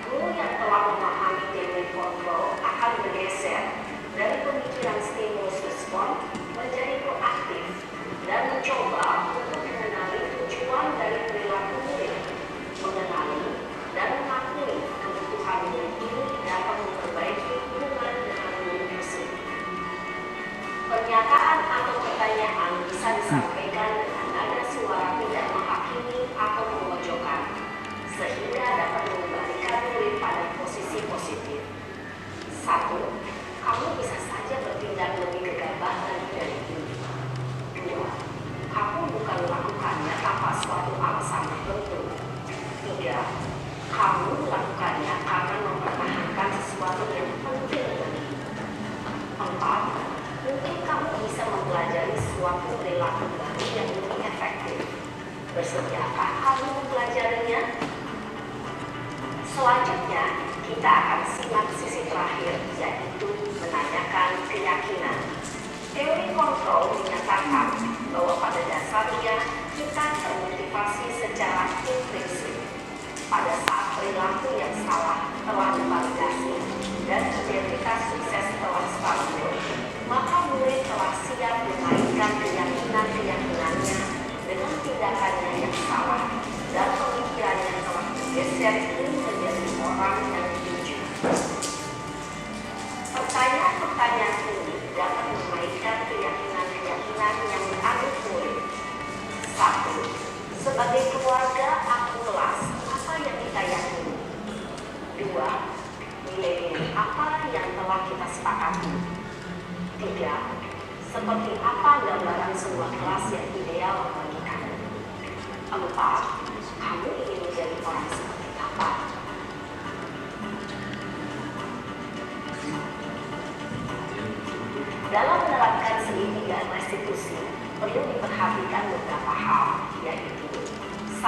Guru yang telah memahami teori kontrol akan bergeser dari pemikiran stimulus respon menjadi proaktif dan mencoba untuk mengenali tujuan dari perilaku murid, mengenali dan mengakui kebutuhan murid ini dapat memperbaiki hubungan dengan murid tersebut. Pernyataan atau pertanyaan bisa disampaikan dengan nada suara tidak menghakimi atau memojokkan, sehingga dapat mengembalikan murid pada posisi positif. 1. Kamu bisa saja bertindak lebih gegabah dari ini. 2. Kamu bukan melakukannya tanpa suatu alasan tertentu. 3. Kamu melakukannya karena mempertahankan sesuatu yang penting bagimu. 4. Mungkin kamu bisa mempelajari suatu perilaku baru yang lebih efektif. Bersediakah kamu mempelajarinya? Selanjutnya, kita akan simak sisi terakhir, yaitu menanyakan keyakinan. Teori kontrol menyatakan bahwa pada dasarnya kita termotivasi secara intrinsik. Pada saat perilaku yang salah telah divalidasi dan identitas sukses telah stabil, maka murid telah siap memainkan keyakinan-keyakinannya dengan tindakannya yang salah dan pemikirannya telah bergeser menjadi orang yang jujur. Pertanyaan-pertanyaan ini dapat memainkan keyakinan-keyakinan yang dianut murid. 1. Sebagai keluarga atau kelas, apa yang kita yakini? 2. Nilai-nilai apa yang telah kita sepakati? 3. Seperti apa gambaran sebuah kelas yang ideal bagi kamu? 4. Kamu ingin menjadi orang seperti apa? Dalam menerapkan segitiga restitusi, perlu diperhatikan beberapa hal, yaitu 1.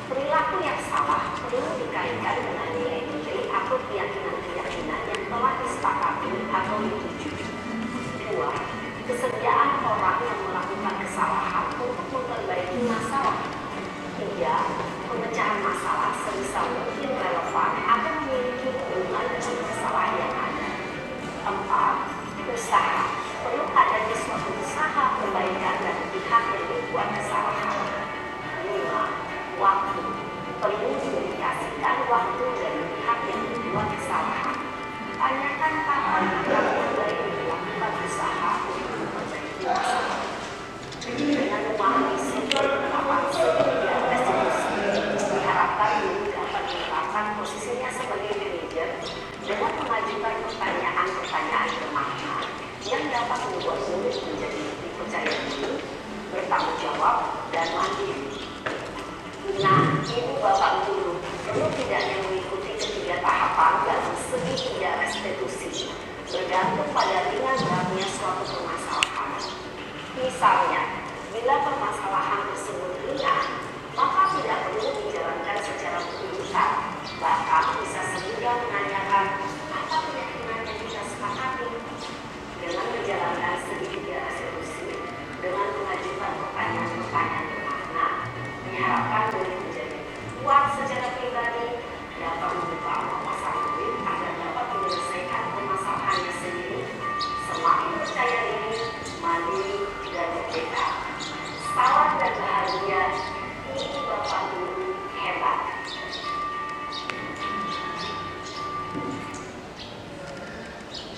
Perilaku yang salah perlu dikaitkan dengan nilai-nilai atau keyakinan-keyakinan yang telah disepakati atau dituju. 2. Kesediaan orang yang melakukan kesalahan untuk memperbaiki masalah. 3. Pemecahan masalah sebisa mungkin relevan atau memiliki hubungan dengan masalah yang ada. 4. Usaha. Perlu adanya suatu usaha perbaikan dari pihak yang membuat kesalahan. 5. Waktu. Perlu didedikasikan waktu dari pihak yang membuat kesalahan. Tanyakan kapan akan mulai melakukan usaha untuk memperbaiki masalah. Dengan memahami siklus penerapan segitiga restitusi, diharapkan guru dapat menerapkan posisinya sebagai manajer dengan mengajukan pertanyaan-pertanyaan bermakna yang dapat membuat murid menjadi lebih percaya diri, bertanggung jawab, dan mandiri. Nah, Ibu Bapak Guru perlu tidaknya mengikuti ketiga tahapan dalam segitiga restitusi, bergantung pada ringan beratnya suatu permasalahan. Misalnya, bila permasalahan tersebut ringan, maka tidak perlu dijalankan secara berurutan, bahkan bisa segera menanyakan apa keyakinan yang kita sepakati. Dengan menjalankan segitiga restitusi,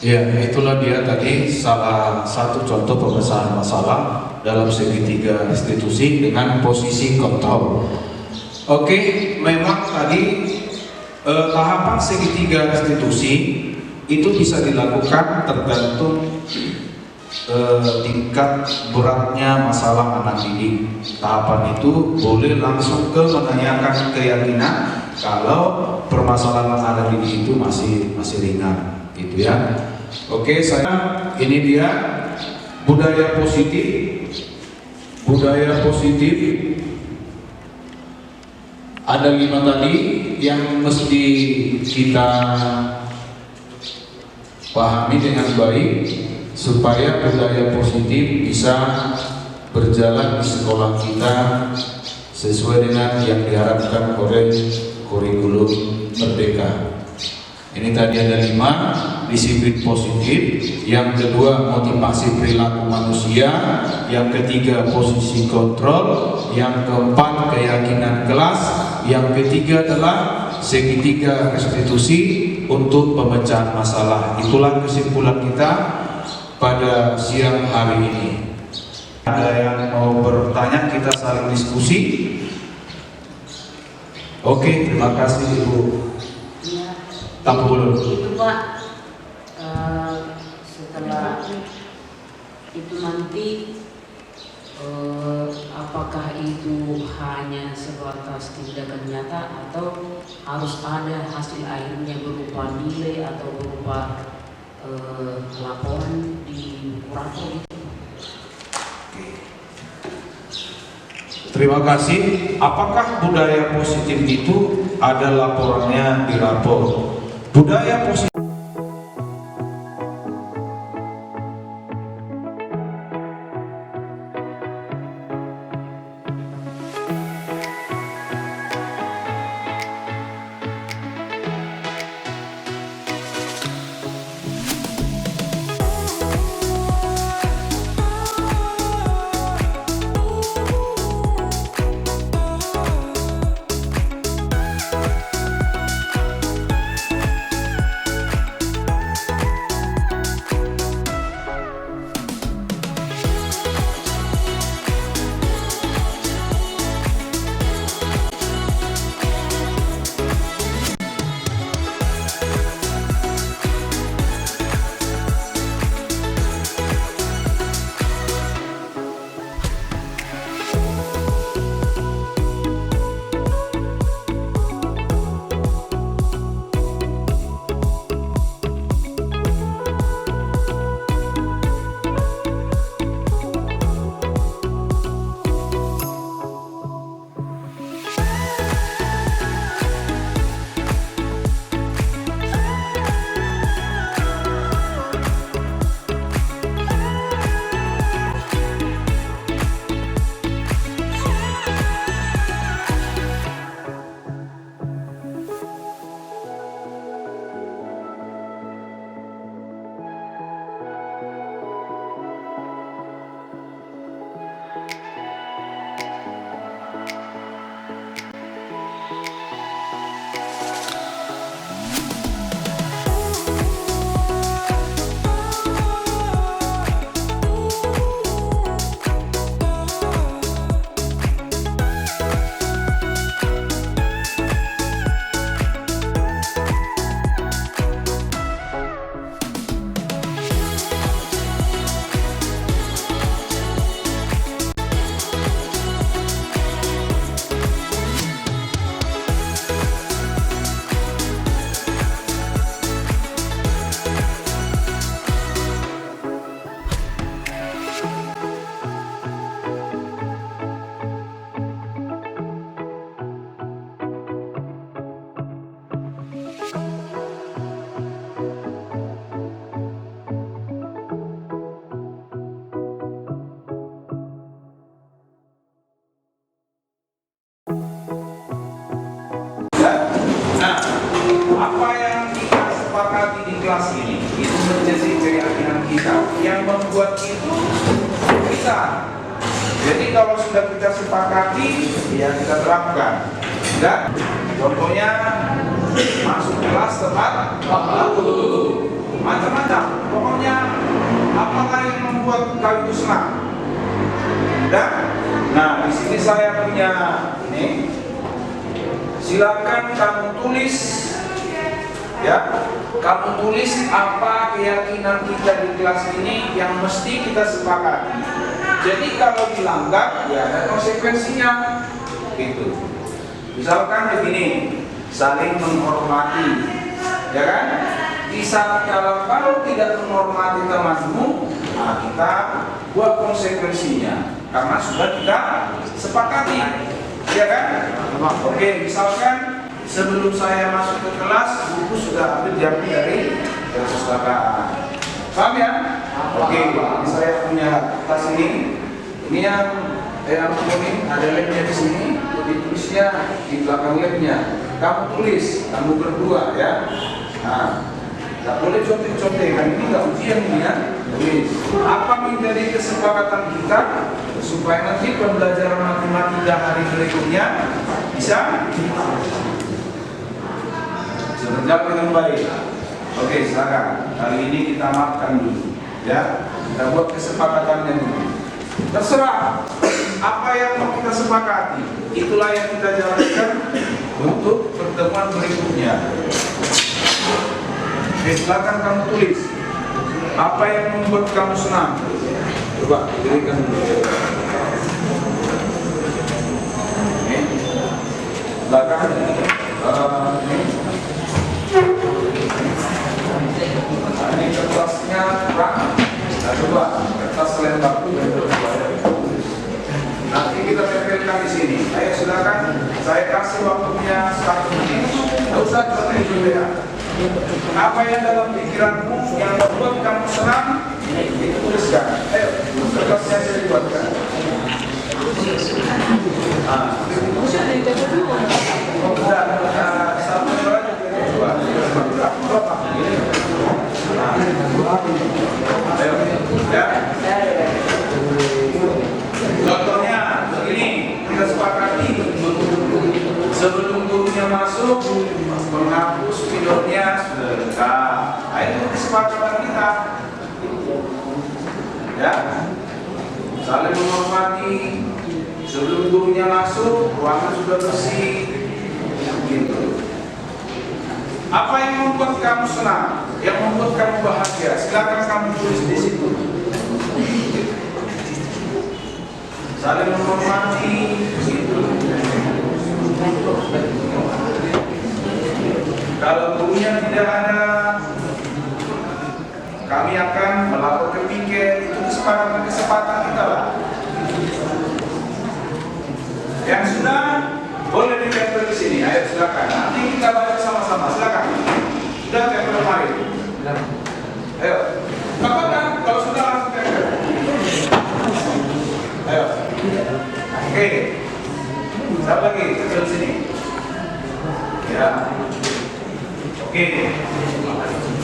Ya, itulah dia tadi salah satu contoh pemecahan masalah dalam segitiga restitusi dengan posisi kontrol. Oke, memang tadi tahapan segitiga restitusi itu bisa dilakukan tergantung tingkat beratnya masalah anak didik. Tahapan itu boleh langsung ke menanyakan keyakinan kalau permasalahan anak didik itu masih ringan, gitu ya. Oke, ini dia budaya positif. Budaya positif ada 5 tadi yang mesti kita pahami dengan baik supaya budaya positif bisa berjalan di sekolah kita sesuai dengan yang diharapkan oleh kurikulum Merdeka. Ini tadi ada 5, disiplin positif, yang kedua motivasi perilaku manusia, yang ketiga posisi kontrol, yang keempat keyakinan kelas, yang ketiga adalah segitiga restitusi untuk pemecahan masalah. Itulah kesimpulan kita pada siang hari ini. Ada yang mau bertanya, kita saling diskusi. Oke, terima kasih Ibu. Tampul. Itu Pak, setelah itu nanti apakah itu hanya sebatas tindakan nyata atau harus ada hasil akhirnya berupa nilai atau berupa laporan di rapor itu? Terima kasih. Apakah budaya positif itu ada laporannya di rapor? Budaya positif apa yang kita sepakati di kelas ini itu menjadi keyakinan kita. Yang membuat itu kita. Jadi kalau sudah kita sepakati, ya kita terapkan. Dan contohnya masuk kelas tepat waktu. macam-macam. Pokoknya apakah yang membuat kau itu senang? Dan, nah di sini saya punya ini. Silakan kamu tulis, ya. Kamu tulis apa keyakinan kita di kelas ini yang mesti kita sepakati. Jadi kalau dilanggar, ya ada konsekuensinya, gitu. Misalkan begini, saling menghormati, ya kan? Kalau tidak menghormati temanmu, nah kita buat konsekuensinya karena sudah kita sepakati, ya kan? Oke, misalkan sebelum saya masuk ke kelas, buku sudah ambil diambil dari perpustakaan. Paham ya? Oke, ini saya punya tas ini. Ini yang ini ada labnya di sini. Jadi tulisnya di belakang labnya. Kamu tulis, kamu berdua ya. Nah, nggak boleh contek-contekan, ini nggak ujian ini ya. Tulis. Apa menjadi kesepakatan kita supaya nanti pembelajaran matematika hari berikutnya bisa berjalan dengan baik. Oke, silakan. Kali ini kita maafkan dulu, ya. Kita buat kesepakatannya dulu. Terserah apa yang mau kita sepakati, itulah yang kita jalankan untuk pertemuan berikutnya. Oke, silakan kamu tulis apa yang membuat kamu senang. Coba berikan dulu. Ini silakan. Ini kertasnya kurang. Nah, coba kertas lembar nanti kita tempelkan di sini. Ayo silakan. Saya kasih waktunya 1 menit. Tidak usah dulu ya. Apa yang dalam pikiranmu yang membuat kamu senang, itu tuliskan. Ayo, kertasnya saya dibuatkan. Satu lembar aja dua. Ayo, ya. Contohnya begini, kita sepakati sebelum gurunya masuk menghapus spidolnya sudah lengkap. Nah, itu kesepakatan kita, ya. Saling menghormati sebelum gurunya masuk, ruangan sudah bersih, gitu. Apa yang membuat kamu senang, yang membuat kamu bahagia, silakan kamu tulis di situ. Saling menghormati, gitu. Kalau gurunya tidak ada, kami akan melapor ke piket. Itu kesempatan kita lah. Yang sudah boleh ditempel di sini. Ayo silakan. Nanti kita baca sama-sama. Silakan. Sudah tempel kemarin. Ayo. Apa kalau sudah langsung tempel. Ayo. Oke. Siapa lagi? Tempel di sini. Ya. Oke.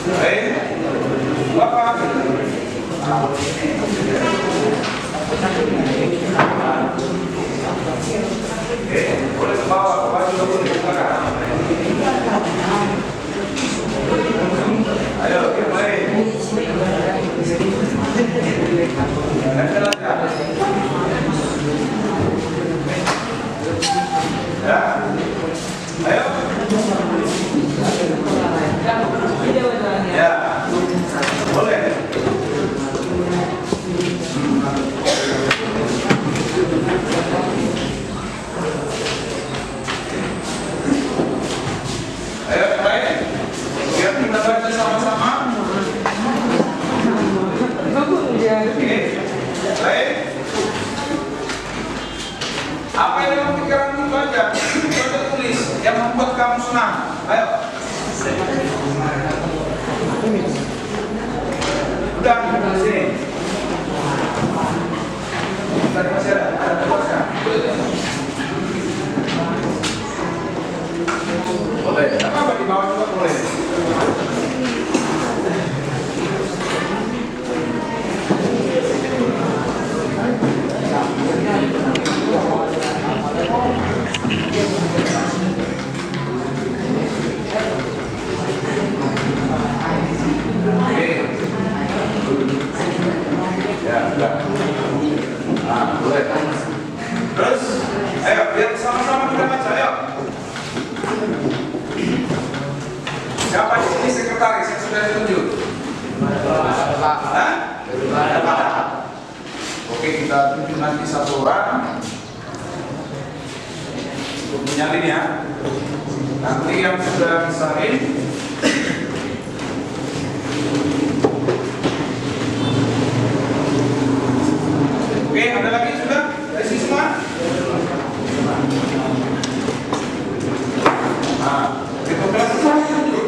Baik. Bapak. Oke, boleh ke bawah, ke bawah juga boleh, silakan. Ayo, oke, baik. Ya. Ayo. Ya. Boleh. Ayo, baik. Biar kita baca sama-sama. Oke, baik. Apa yang dalam pikiranmu itu aja, coba tulis yang membuat kamu senang. Ayo. Udah, sini. Tadi masih ada tugasnya. Boleh, apa di bawah juga boleh. Nah, boleh. Terus, ayo biar sama-sama kita baca, ayo. Siapa di sini sekretaris yang sudah ditunjuk? Hah? Oke, kita tunjuk nanti satu orang untuk menyalin ya. Nanti yang sudah disalin oke, ada lagi sudah? Dari sini semua? Nah, itu kelas semua tunjuk.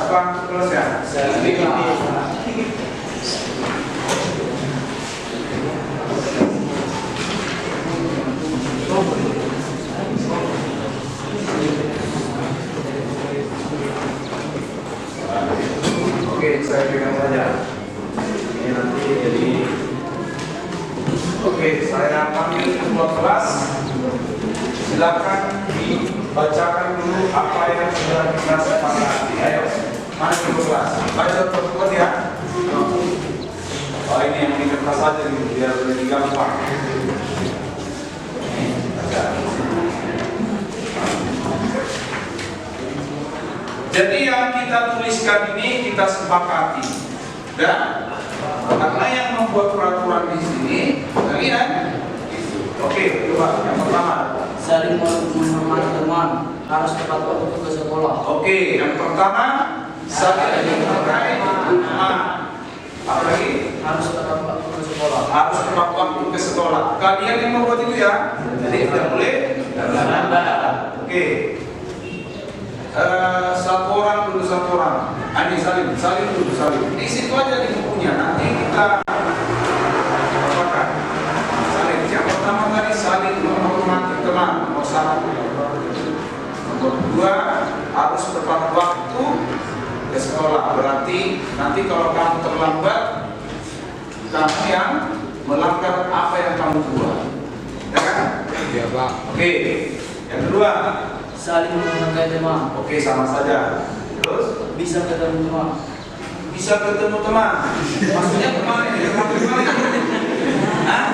Apa kelas ya? Oke, saya pegang saja. Ini nanti jadi. Oke, saya panggil ketua kelas. Silakan dibacakan dulu apa yang sudah kita sepakati. Ayo, mana ketua kelas? Baca pertemuan ya. Oh, ini yang di kertas saja nih, biar lebih gampang. Baca. Jadi yang kita tuliskan ini kita sepakati, dan karena yang membuat peraturan di sini, kalian. Oke, coba yang pertama. Saling menghormati teman, harus tepat waktu ke sekolah. Oke, yang pertama saling menghargai teman. Apa lagi? Harus tepat waktu ke sekolah. Harus tepat waktu ke sekolah. Kalian yang membuat itu ya, jadi tidak boleh lambat. Oke. Satu orang dulu satu orang. Ini saling dulu saling. Di situ aja di bukunya. Nanti kita apakan. Saling. Yang pertama tadi saling menghormati teman. Nomor 1. Nomor 2 harus tepat waktu ke sekolah. Berarti nanti kalau kamu terlambat, kamu yang melanggar apa yang kamu buat. Ya kan? Iya, Pak. Oke. Yang kedua. Saling menghargai teman. Oke, sama saja. Terus Bisa ketemu teman. bisa ketemu teman. Maksudnya kemarin ya, kemarin. Hah?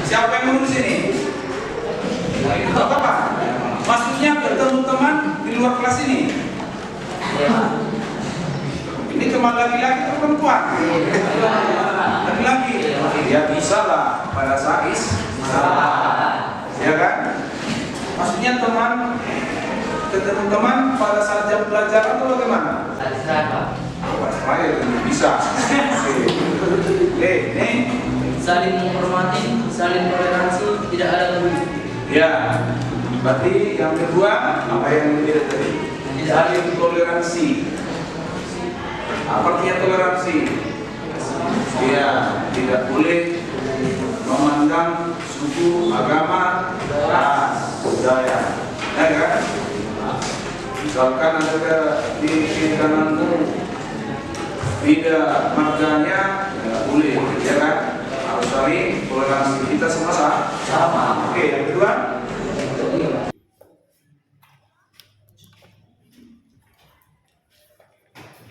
Siapa yang nulis ini? Tidak apa-apa. Maksudnya ketemu teman di luar kelas ini. Ini teman laki-laki atau perempuan? Laki-laki. Ya bisa lah pada saat ya kan? Maksudnya teman ketemu teman pada saat jam pelajaran atau bagaimana? Bisa. Nih. Saling menghormati, saling toleransi, tidak ada lebih. Ya. Berarti yang kedua apa yang dilihat tadi? Saling toleransi. Apa artinya toleransi? Ya, tidak boleh memandang suku, agama, ras, budaya. Ya kan? Misalkan ada di kananmu beda marganya, ya boleh, ya kan? Harus saling toleransi. Kita semua sama. Oke, yang kedua.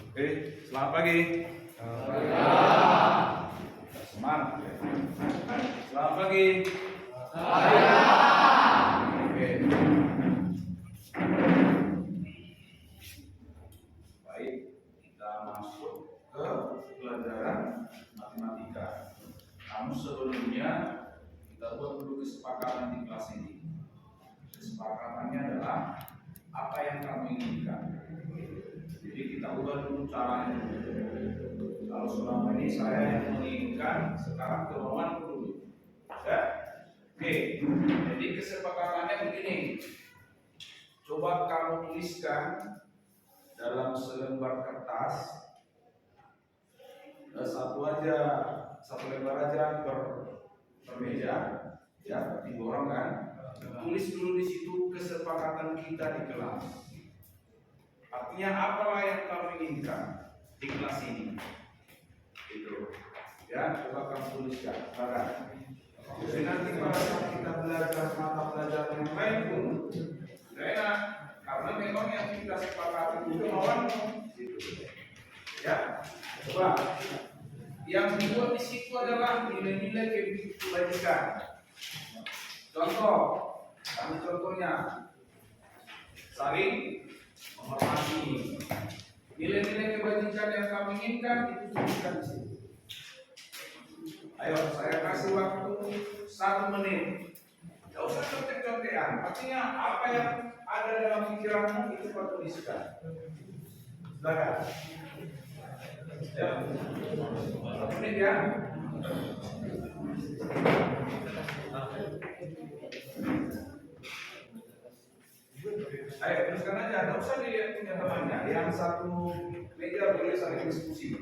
Oke, selamat pagi. Semangat. Selamat pagi. Oke. Baik, kita masuk ke pelajaran matematika. Namun sebelumnya kita buat dulu kesepakatan di kelas ini. Kesepakatannya adalah apa yang kamu inginkan. Jadi kita ubah dulu caranya. Kalau selama ini saya yang menginginkan, sekarang kemauan dulu. Ya? Oke. Jadi kesepakatannya begini. Coba kamu tuliskan dalam selembar kertas. Satu lembar aja per meja. Ya, 3 orang kan. Tulis dulu di situ kesepakatan kita di kelas. Artinya apalah yang kamu inginkan di kelas ini. Itu. Ya, coba kamu tuliskan. Jadi nanti pada saat kita belajar mata pelajaran yang lain pun tidak enak, karena memang yang kita sepakati itu kemauanmu. Gitu. Ya, coba yang dibuat di situ adalah nilai-nilai kebajikan. Contoh, kami contohnya saling menghormati. Nilai-nilai kebajikan yang kami inginkan itu disebutkan di sini. Ayo, saya kasih waktu 1 menit. Tidak usah contek-contekan. Artinya apa yang ada dalam pikiranmu itu kau tuliskan. Silakan. Ya, 1 menit ya. Ayo teruskan aja. Tidak usah dilihat punya temannya. Yang satu meja boleh saling diskusi.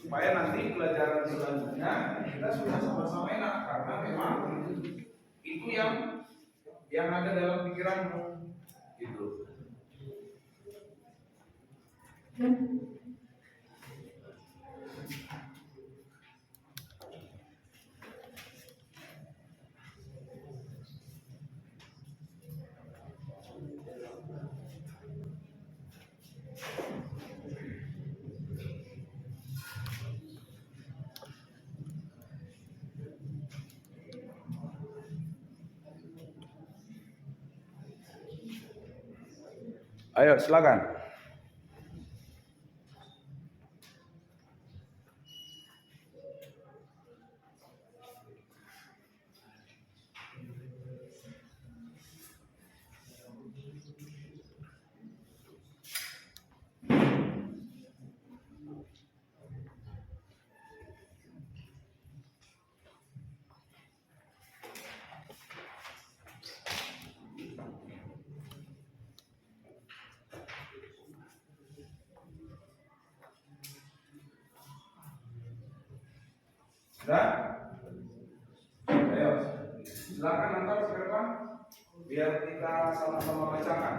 Supaya nanti pelajaran selanjutnya kita sudah sama-sama enak karena memang itu yang ada dalam pikiranmu gitu. Ayo silakan. Sudah? Ayo, silakan antar ke depan biar kita sama-sama bacakan.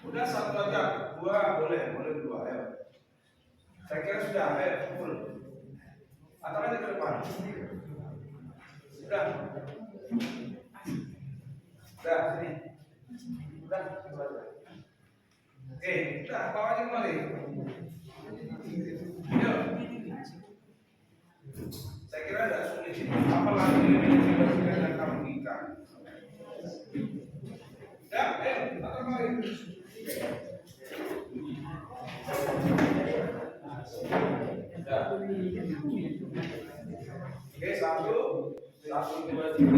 Udah 1 aja, 2 boleh 2. Ayo. Saya kira sudah, ayo kumpul. Antar aja ke depan. Sudah. Sudah, sini. Sudah, oke, sudah, bawa aja kembali. Yuk. Saya kira tidak sulit ini. Apalagi ini yang kamu inginkan. Ya, ayo, kita kembali. Ya. Oke, 1, 2, 3,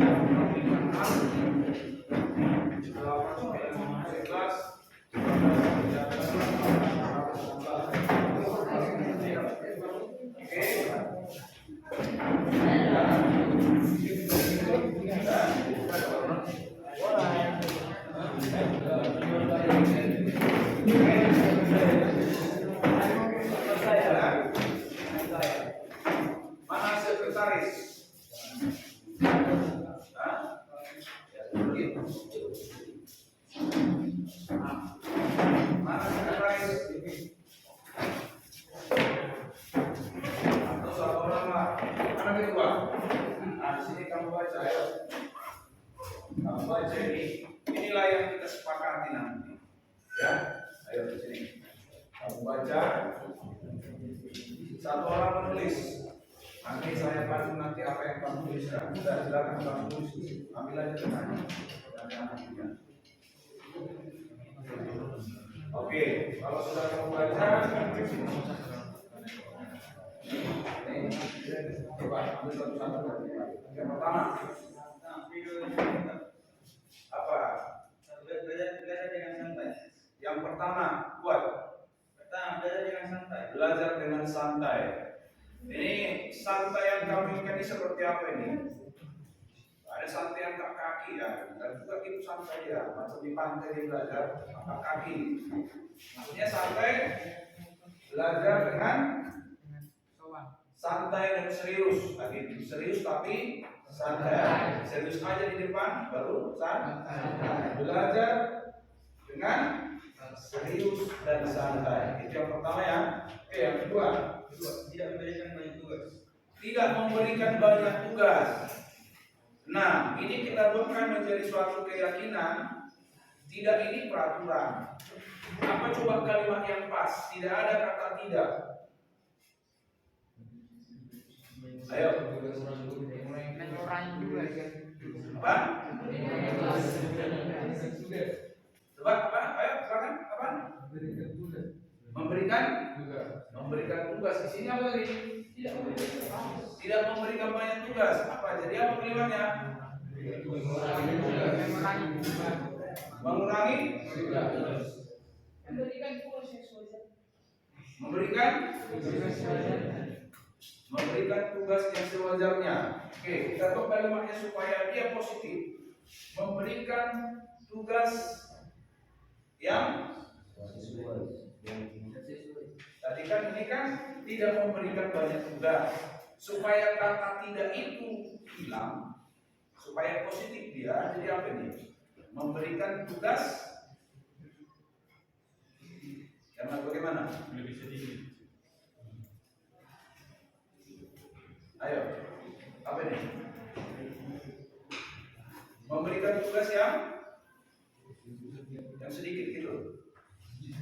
mana sekretaris? Mana sekretaris? Atau 1 orang lah. Mana kedua? Nah, di sini kamu baca ya. Kamu baca ini. Inilah yang kita sepakati nanti. Ya, ayo di sini. Kamu baca. 1 orang menulis. Nanti saya bantu nanti apa yang kamu tuliskan. Sudah silakan kamu tulis. Ambil aja temannya. Oke, kalau sudah kamu baca, coba ambil satu-satu. Yang pertama, apa? Belajar dengan santai. Yang pertama, buat. Belajar dengan santai. Belajar dengan santai. Ini santai yang kamu inginkan ini seperti apa ini? Ada santai yang angkat kaki ya, dan juga itu santai ya, macam di pantai dia belajar angkat kaki. Maksudnya santai, belajar dengan santai dan serius. Lagi serius tapi santai. Serius aja di depan, baru santai. Belajar dengan serius dan santai. Itu yang pertama ya. Oke, yang kedua, tidak memberikan banyak tugas. Tidak memberikan banyak tugas. Nah, ini kita buatkan menjadi suatu keyakinan, tidak ini peraturan. Apa coba kalimat yang pas? Tidak ada kata tidak. Ayo. Apa? Coba apa? Ayo, silakan. Apa? Memberikan tugas. Di sini apa tadi? Tidak memberikan banyak tugas. Apa? Jadi apa kalimatnya? Mengurangi memberikan tugas yang sewajarnya. Oke, kita buat kalimatnya supaya dia positif. Memberikan tugas yang tadi kan ini kan tidak memberikan banyak tugas. Supaya kata tidak itu hilang, supaya positif dia, jadi apa ini? Memberikan tugas yang bagaimana? Lebih sedikit. Ayo, apa ini? Memberikan tugas yang sedikit gitu.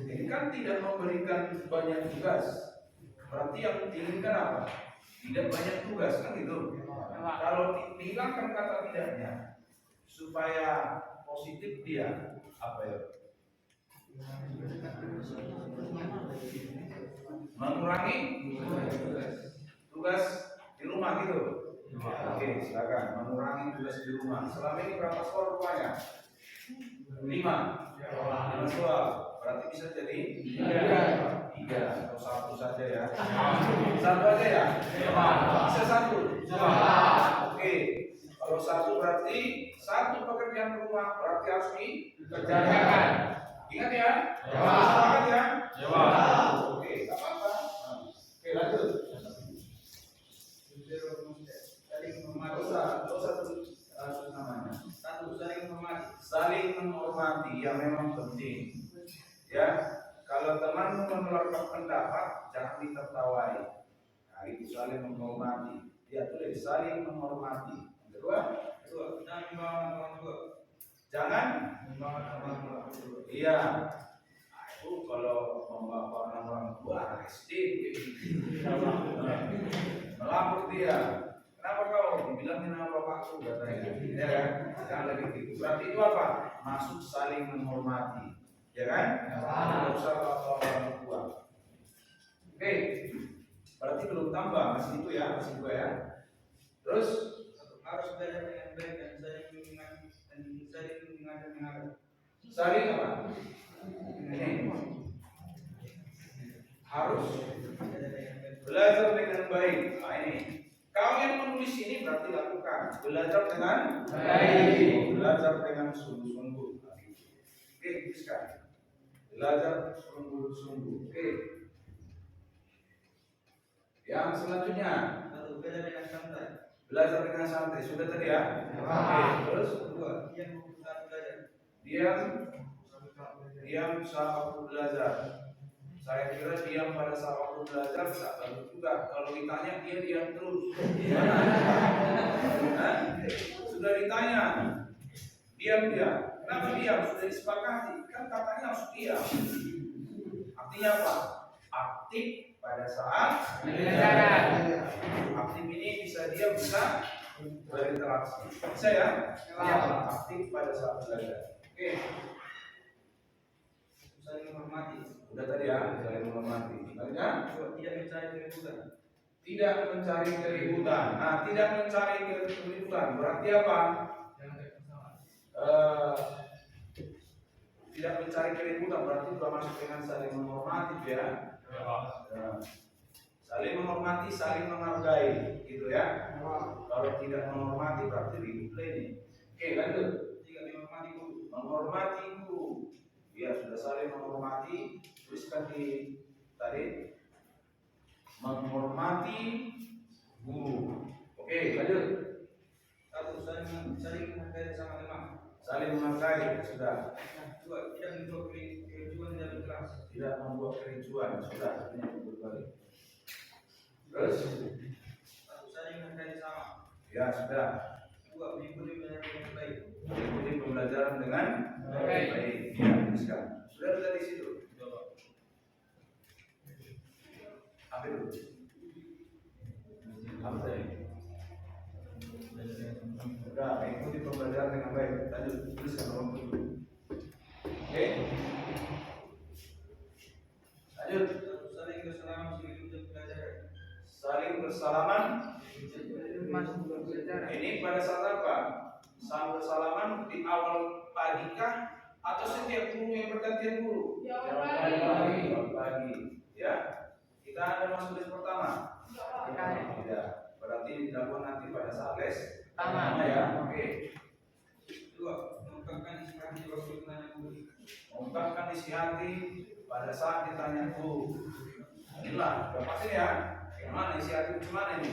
Ini kan tidak memberikan banyak tugas. Berarti yang diinginkan apa? Tidak banyak tugas kan gitu. Kalau dihilangkan kata tidaknya supaya positif dia apa ya? Mengurangi tugas di rumah gitu. Oke, silakan mengurangi tugas di rumah. Selama ini berapa skor rupanya? 5 soal. Berarti bisa jadi 3 atau 1 saja ya. 1 aja ya. Bisa 1. Oke. Kalau 1 berarti 1 pekerjaan rumah berarti harus dikerjakan. Ingat ya? Semangat ya? Oke, enggak apa-apa. Oke, lanjut. Namanya. 1 saling menghormati yang memang penting. Ya, kalau teman mengeluarkan pendapat jangan ditertawai. Nah, itu saling menghormati. Ya, tulis saling menghormati. Kedua, jangan iya. Nah, itu kalau membawa orang tua SD melapor dia. Kenapa kau dibilangin nama bapakku katanya? Ya kan? Jangan lagi gitu. Berarti itu apa? Masuk saling menghormati. Ya kan? Tidak usah orang tua. Oke. Berarti belum tambah, masih itu ya, masih 2 ya. Terus harus belajar dengan baik dan saling mengingatkan. Saling apa? Ini harus belajar dengan baik. Nah, ini kau yang menulis ini berarti lakukan belajar dengan baik, belajar dengan sungguh-sungguh. Oke, tuliskan. Belajar sungguh-sungguh. Oke. Yang selanjutnya belajar dengan santai. Belajar dengan santai. Sudah tadi ya? Oke. Terus kedua, diam saat waktu belajar. Saya kira diam pada saat waktu belajar bisa bagus juga. Kalau ditanya dia diam terus. Sudah ditanya, diam dia. Kenapa diam? Sudah disepakati. Kan katanya harus diam. Artinya apa? Aktif pada saat belajar. Aktif ini bisa dia bisa berinteraksi. Bisa ya? Ya, aktif pada saat belajar. Oke. Saling menghormati. Udah tadi ya, saling menghormati. Selanjutnya, tidak mencari keributan. Tidak mencari keributan. Nah, tidak mencari keributan berarti apa? Tidak mencari keributan berarti sudah masuk dengan saling menghormati ya. Saling menghormati, saling menghargai, gitu ya. Kalau tidak menghormati berarti ribut ini. Oke, lanjut. Tidak menghormati guru. Menghormati guru. Ya, sudah saling menghormati. Tuliskan di tadi. Menghormati guru. Oke, lanjut. 1. Saling menghargai sama teman. Saling menghargai, sudah. 2. Tidak membuat kericuan dalam kelas. Tidak membuat kericuan, sudah. Ini yang berbalik. Terus 1. Saling menghargai sama. Ya, sudah. Mengikuti pembelajaran dengan baik. Ya, teruskan. Sudah di situ. Apa itu? Apa ini? Sudah, mengikuti pembelajaran dengan baik. Lanjut, tuliskan nomor 7. Oke. Lanjut. Saling bersalaman. Ini pada saat apa? Saling bersalaman di awal pagi kah? Atau setiap guru yang bergantian guru? Awal pagi. Ya. Kita ada masuk les pertama. Tidak. Berarti dilakukan nanti pada saat les pertama ya. Oke. Mengungkapkan isi hati pada saat ditanya guru. Inilah, udah pasti ya. Gimana isi hati gimana ini?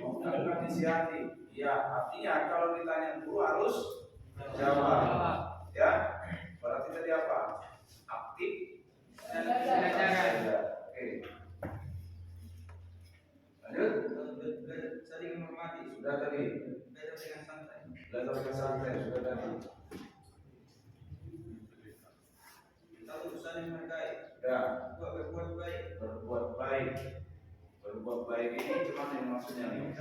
Mengungkapkan isi hati. Ya, artinya kalau ditanya guru harus jawab. Ya, berarti tadi apa? Aktif. Oke. Lanjut. Saling menghormati. Sudah tadi. Belajar dengan santai. Belajar dengan santai sudah tadi. Satu, saling menghargai. Sudah. Dua, berbuat baik. Berbuat baik. Berbuat baik ini gimana yang maksudnya? Saling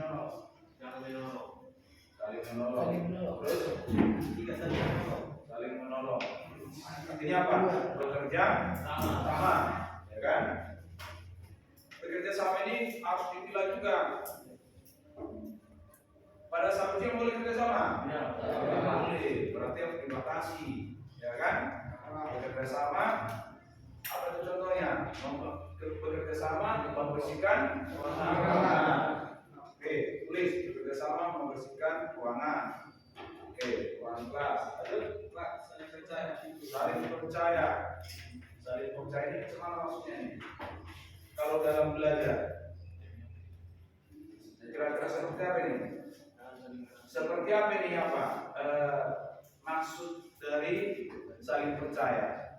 menolong. Terus? Tiga, saling menolong. Saling menolong. Artinya apa? Bekerja sama, ya kan? Bekerja sama ini harus dipilah juga. Pada saat ujian boleh kerja sama? Ya. Boleh. Berarti harus dibatasi, ya kan? Bekerja sama. Apa itu contohnya? Bekerja sama membersihkan ruangan. Oke, tulis bekerja sama membersihkan ruangan. Oke, ruangan kelas. Lanjut, Pak. Saling percaya. Saling percaya. Saling percaya ini bagaimana maksudnya ini? Kalau dalam belajar, kira-kira seperti apa ini? Seperti apa ini apa? Maksud dari saling percaya.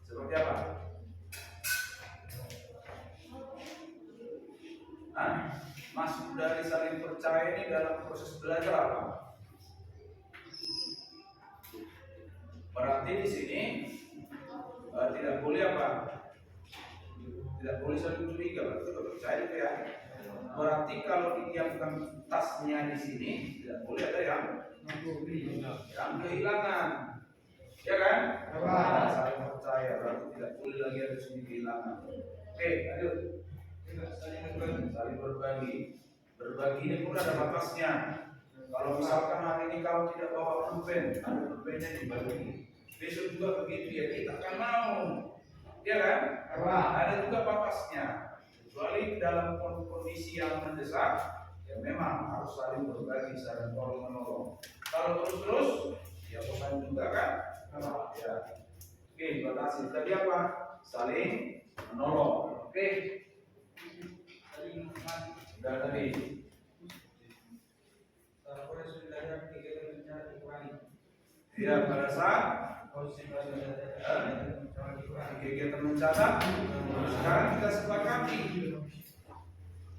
Seperti apa? Maksud dari saling percaya ini dalam proses belajar apa? Berarti di sini tidak boleh apa? Tidak boleh saling curiga, berarti percaya itu ya. Berarti kalau didiamkan tasnya di sini tidak boleh ada yang kehilangan, ya kan? Saling percaya berarti tidak boleh lagi ada sini kehilangan. Oke, lanjut. Saling berbagi. Berbagi ini pun ada batasnya. Kalau misalkan hari ini kamu tidak bawa pulpen, ada pulpennya dibagi. Besok juga begitu ya, kita akan mau, ya kan? Ada juga batasnya. Kecuali dalam kondisi yang mendesak, ya memang harus saling berbagi, saling tolong menolong. Kalau terus-terus, ya bosan juga kan? Ya. Oke, batasi. Tadi apa? Saling menolong. Oke. Saling menghormati. Sudah tadi. Pada sudah belajar kegiatan bicara dikurangi. Ya, pada saat kegiatan mencatat, sekarang kita sepakati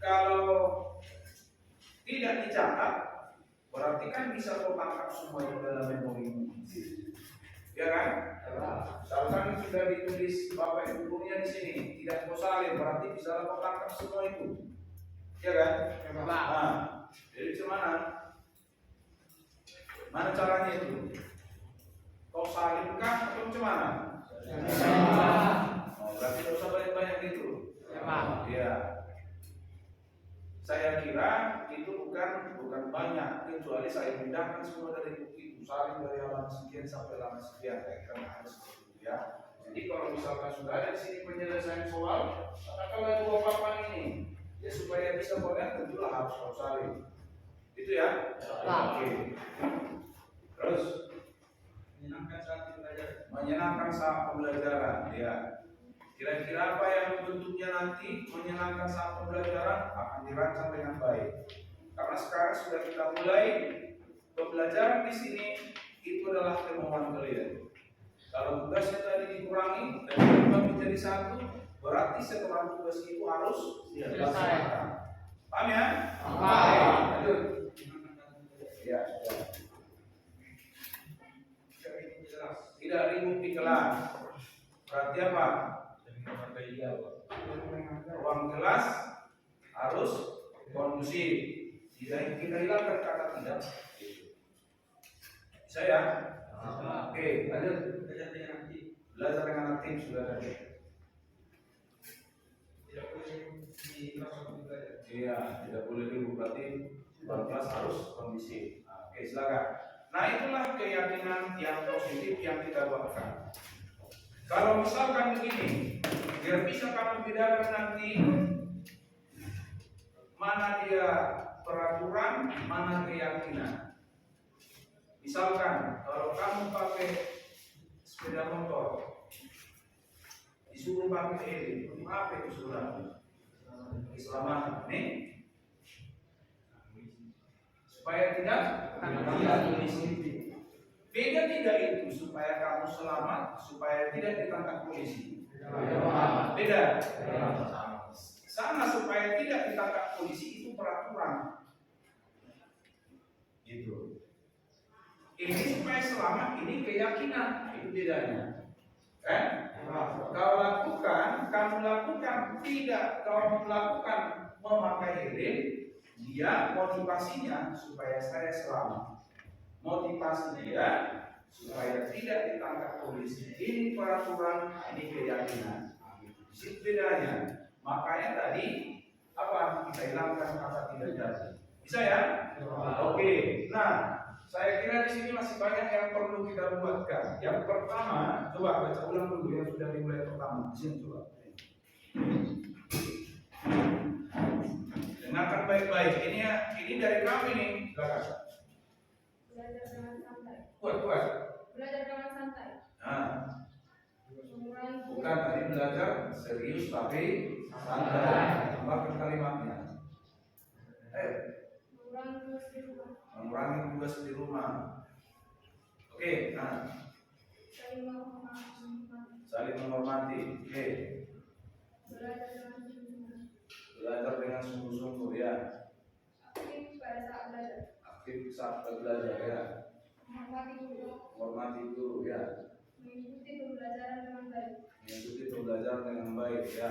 kalau tidak dicatat, berarti kan bisa kau tangkap semua itu dalam memori, ya kan? Misalkan sudah ditulis bapak ibu gurunya di sini, tidak kau salin, berarti bisa kau tangkap semua itu, ya kan? Nah, jadi gimana? Mana caranya itu? Kau salinkah atau gimana? Berarti tidak usah banyak-banyak itu. Ya. Saya kira itu bukan banyak, kecuali saya pindahkan semua dari buku itu, saling dari halaman sekian sampai halaman sekian, karena harus seperti itu ya. Jadi kalau misalkan sudah ada di sini penyelesaian soal, katakanlah dua papan ini, ya supaya bisa melihat tentulah harus kau salin. Itu ya. Oke. Terus Menyenangkan saat belajar. menyenangkan saat pembelajaran, ya. Kira-kira apa yang bentuknya nanti menyenangkan saat pembelajaran akan dirancang dengan baik. Karena sekarang sudah kita mulai pembelajaran di sini itu adalah kemauan kalian. Kalau tugasnya tadi dikurangi dan dibagi menjadi satu, berarti setelah tugas itu harus dilaksanakan. Paham ya? Paham. Lanjut. Ya, sudah. Tidak ribut di kelas. Berarti apa? Ruang kelas harus kondusif. Tidak kita hilangkan kata tidak. Bisa ya? Oke, lanjut. Belajar dengan aktif sudah tadi. Tidak boleh di kelas belajar. Iya, tidak boleh ribut, berarti ruang kelas harus kondusif. Oke, silakan. Nah, itulah keyakinan yang positif yang kita buatkan. Kalau misalkan begini, biar bisa kamu bedakan nanti mana dia peraturan, mana keyakinan. Misalkan kalau kamu pakai sepeda motor, disuruh pakai helm, untuk apa itu surat? Keselamatan, nih. Supaya tidak polisi. Beda tidak itu supaya kamu selamat, supaya tidak ditangkap polisi. Beda. Sama supaya tidak ditangkap polisi itu peraturan. Gitu. Ini supaya selamat, ini keyakinan, itu bedanya. Kan? Kau lakukan, kamu lakukan, tidak kau melakukan memakai helm, dia motivasinya supaya saya selamat. Motivasi dia supaya tidak ditangkap polisi. Ini peraturan, ini keyakinan. Di situ bedanya. Makanya tadi apa? Kita hilangkan kata tidak jadi. Bisa ya? Oke. Nah, saya kira di sini masih banyak yang perlu kita buatkan. Yang pertama, coba baca ulang dulu yang sudah dimulai pertama. Di sini coba. Dengarkan baik-baik. Ini dari kami nih. Silakan. Belajar dengan santai. Kuat. Belajar dengan santai. Nah, Mengurangi bukan tadi belajar serius tapi santai. Tambahkan kalimatnya. mengurangi tugas di rumah. Mengurangi tugas di rumah. Oke, nah. Saling menghormati. Oke. Belajar dengan sungguh-sungguh. Belajar dengan sungguh-sungguh ya. Aktif pada saat belajar. Aktif saat belajar ya. Menghormati guru. Menghormati guru ya. Mengikuti pembelajaran dengan baik. Mengikuti pembelajaran dengan baik ya.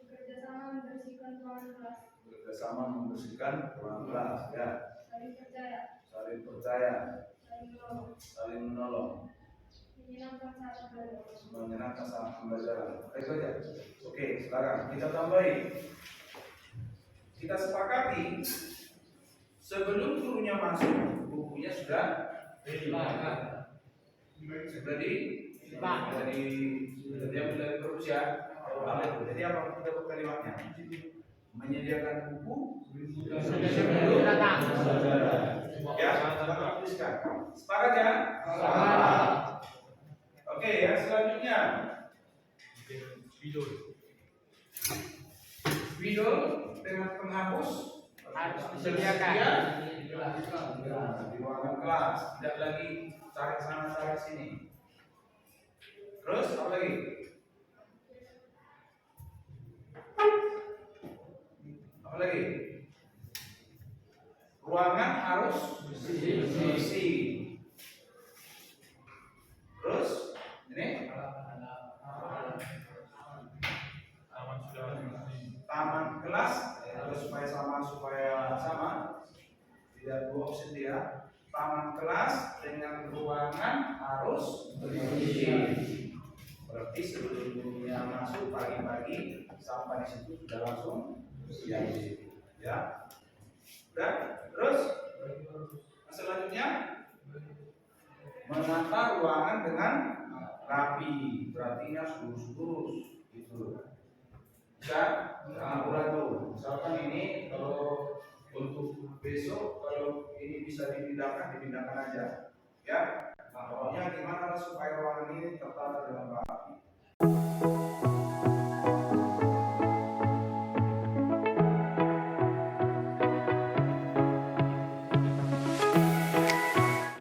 Bekerja sama membersihkan ruangan kelas. Bekerjasama membersihkan ruang kelas ya. Saling percaya. Saling percaya. Saling menolong. Saling menolong. Menyenangkan saat belajar. Menyenangkan saat pembelajaran. Itu aja. Oke, sekarang kita tambahin. Kita sepakati sebelum gurunya masuk, bukunya sudah dia mulai terus ya. Jadi apa kita buat kalimatnya? Menyediakan buku sebelum datang. Ya, kita tuliskan. Sepakat ya? Oke, yang selanjutnya spidol dengan penghapus harus disediakan di ruangan kelas, tidak lagi cari sana cari sini. Terus apa lagi? Apa lagi? Ruangan harus bersih. Terus ini taman kelas harus supaya sama tidak dua opsi dia. Taman kelas dengan ruangan harus bersih. Berarti sebelum gurunya masuk pagi-pagi sampai di situ sudah langsung siap di situ. Ya. Udah? Terus selanjutnya menata ruangan dengan rapi, berarti harus lurus-lurus gitu. Bisa? Jangan ragu. Misalkan ini kalau untuk besok kalau ini bisa dipindahkan aja. Ya. Pokoknya gimana supaya ruangan ini tertata dengan rapi.